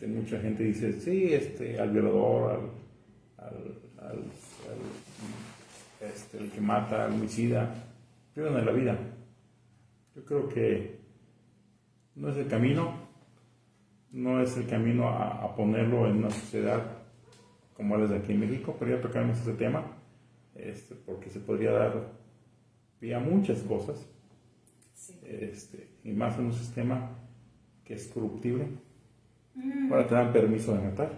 mucha gente dice, sí, al violador, el que mata, al homicida, privan de la vida. Yo creo que no es el camino a ponerlo en una sociedad como es de aquí en México, pero ya tocaremos ese tema, porque se podría dar pie a muchas cosas, sí. Y más en un sistema que es corruptible. Ahora te dan permiso de matar.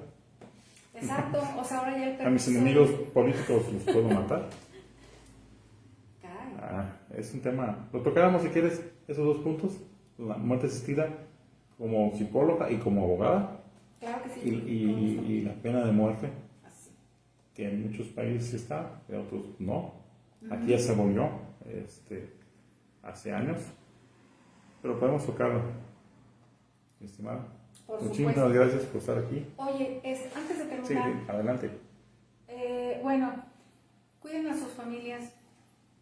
Exacto, o sea, ahora ya el permiso... A mis enemigos políticos los puedo matar. Es un tema. Lo tocáramos si quieres, esos dos puntos, la muerte asistida como psicóloga y como abogada. Claro que sí. Y la pena de muerte, así. Que en muchos países está, en otros no. Aquí ya se abolió hace años, pero podemos tocarlo, mi estimada. Muchísimas gracias por estar aquí. Oye, antes de terminar... Sí, adelante. Bueno, cuiden a sus familias,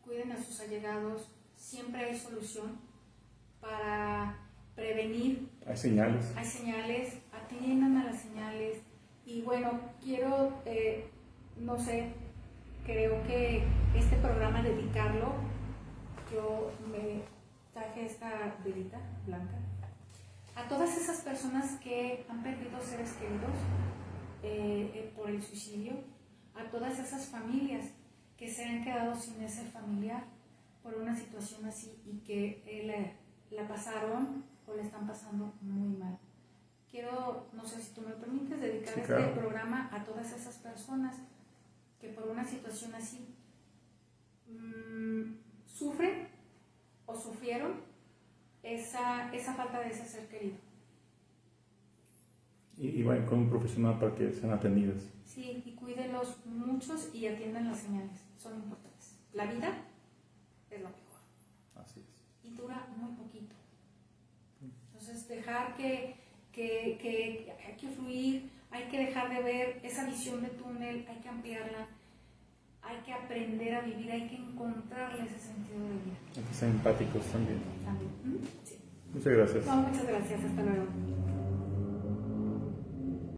cuiden a sus allegados, siempre hay solución para prevenir. Hay señales, atiendan a las señales. Y bueno, quiero, no sé, creo que este programa dedicarlo, yo me traje esta velita blanca, a todas esas personas que han perdido seres queridos por el suicidio, a todas esas familias que se han quedado sin ese familiar por una situación así y que la pasaron o la están pasando muy mal. Quiero, no sé si tú me permites, dedicar este programa a todas esas personas que por una situación así sufren o sufrieron esa falta de ese ser querido. Y vayan con un profesional para que sean atendidas. Sí, y cuídenlos muchos y atiendan las señales, son importantes. La vida es lo mejor. Así es. Y dura muy poquito. Entonces, dejar que hay que fluir, hay que dejar de ver esa visión de túnel, hay que ampliarla. hay que aprender a vivir, hay que encontrarle ese sentido de vida. Hay que ser empáticos también. También. Sí. Muchas gracias. No, muchas gracias, hasta luego.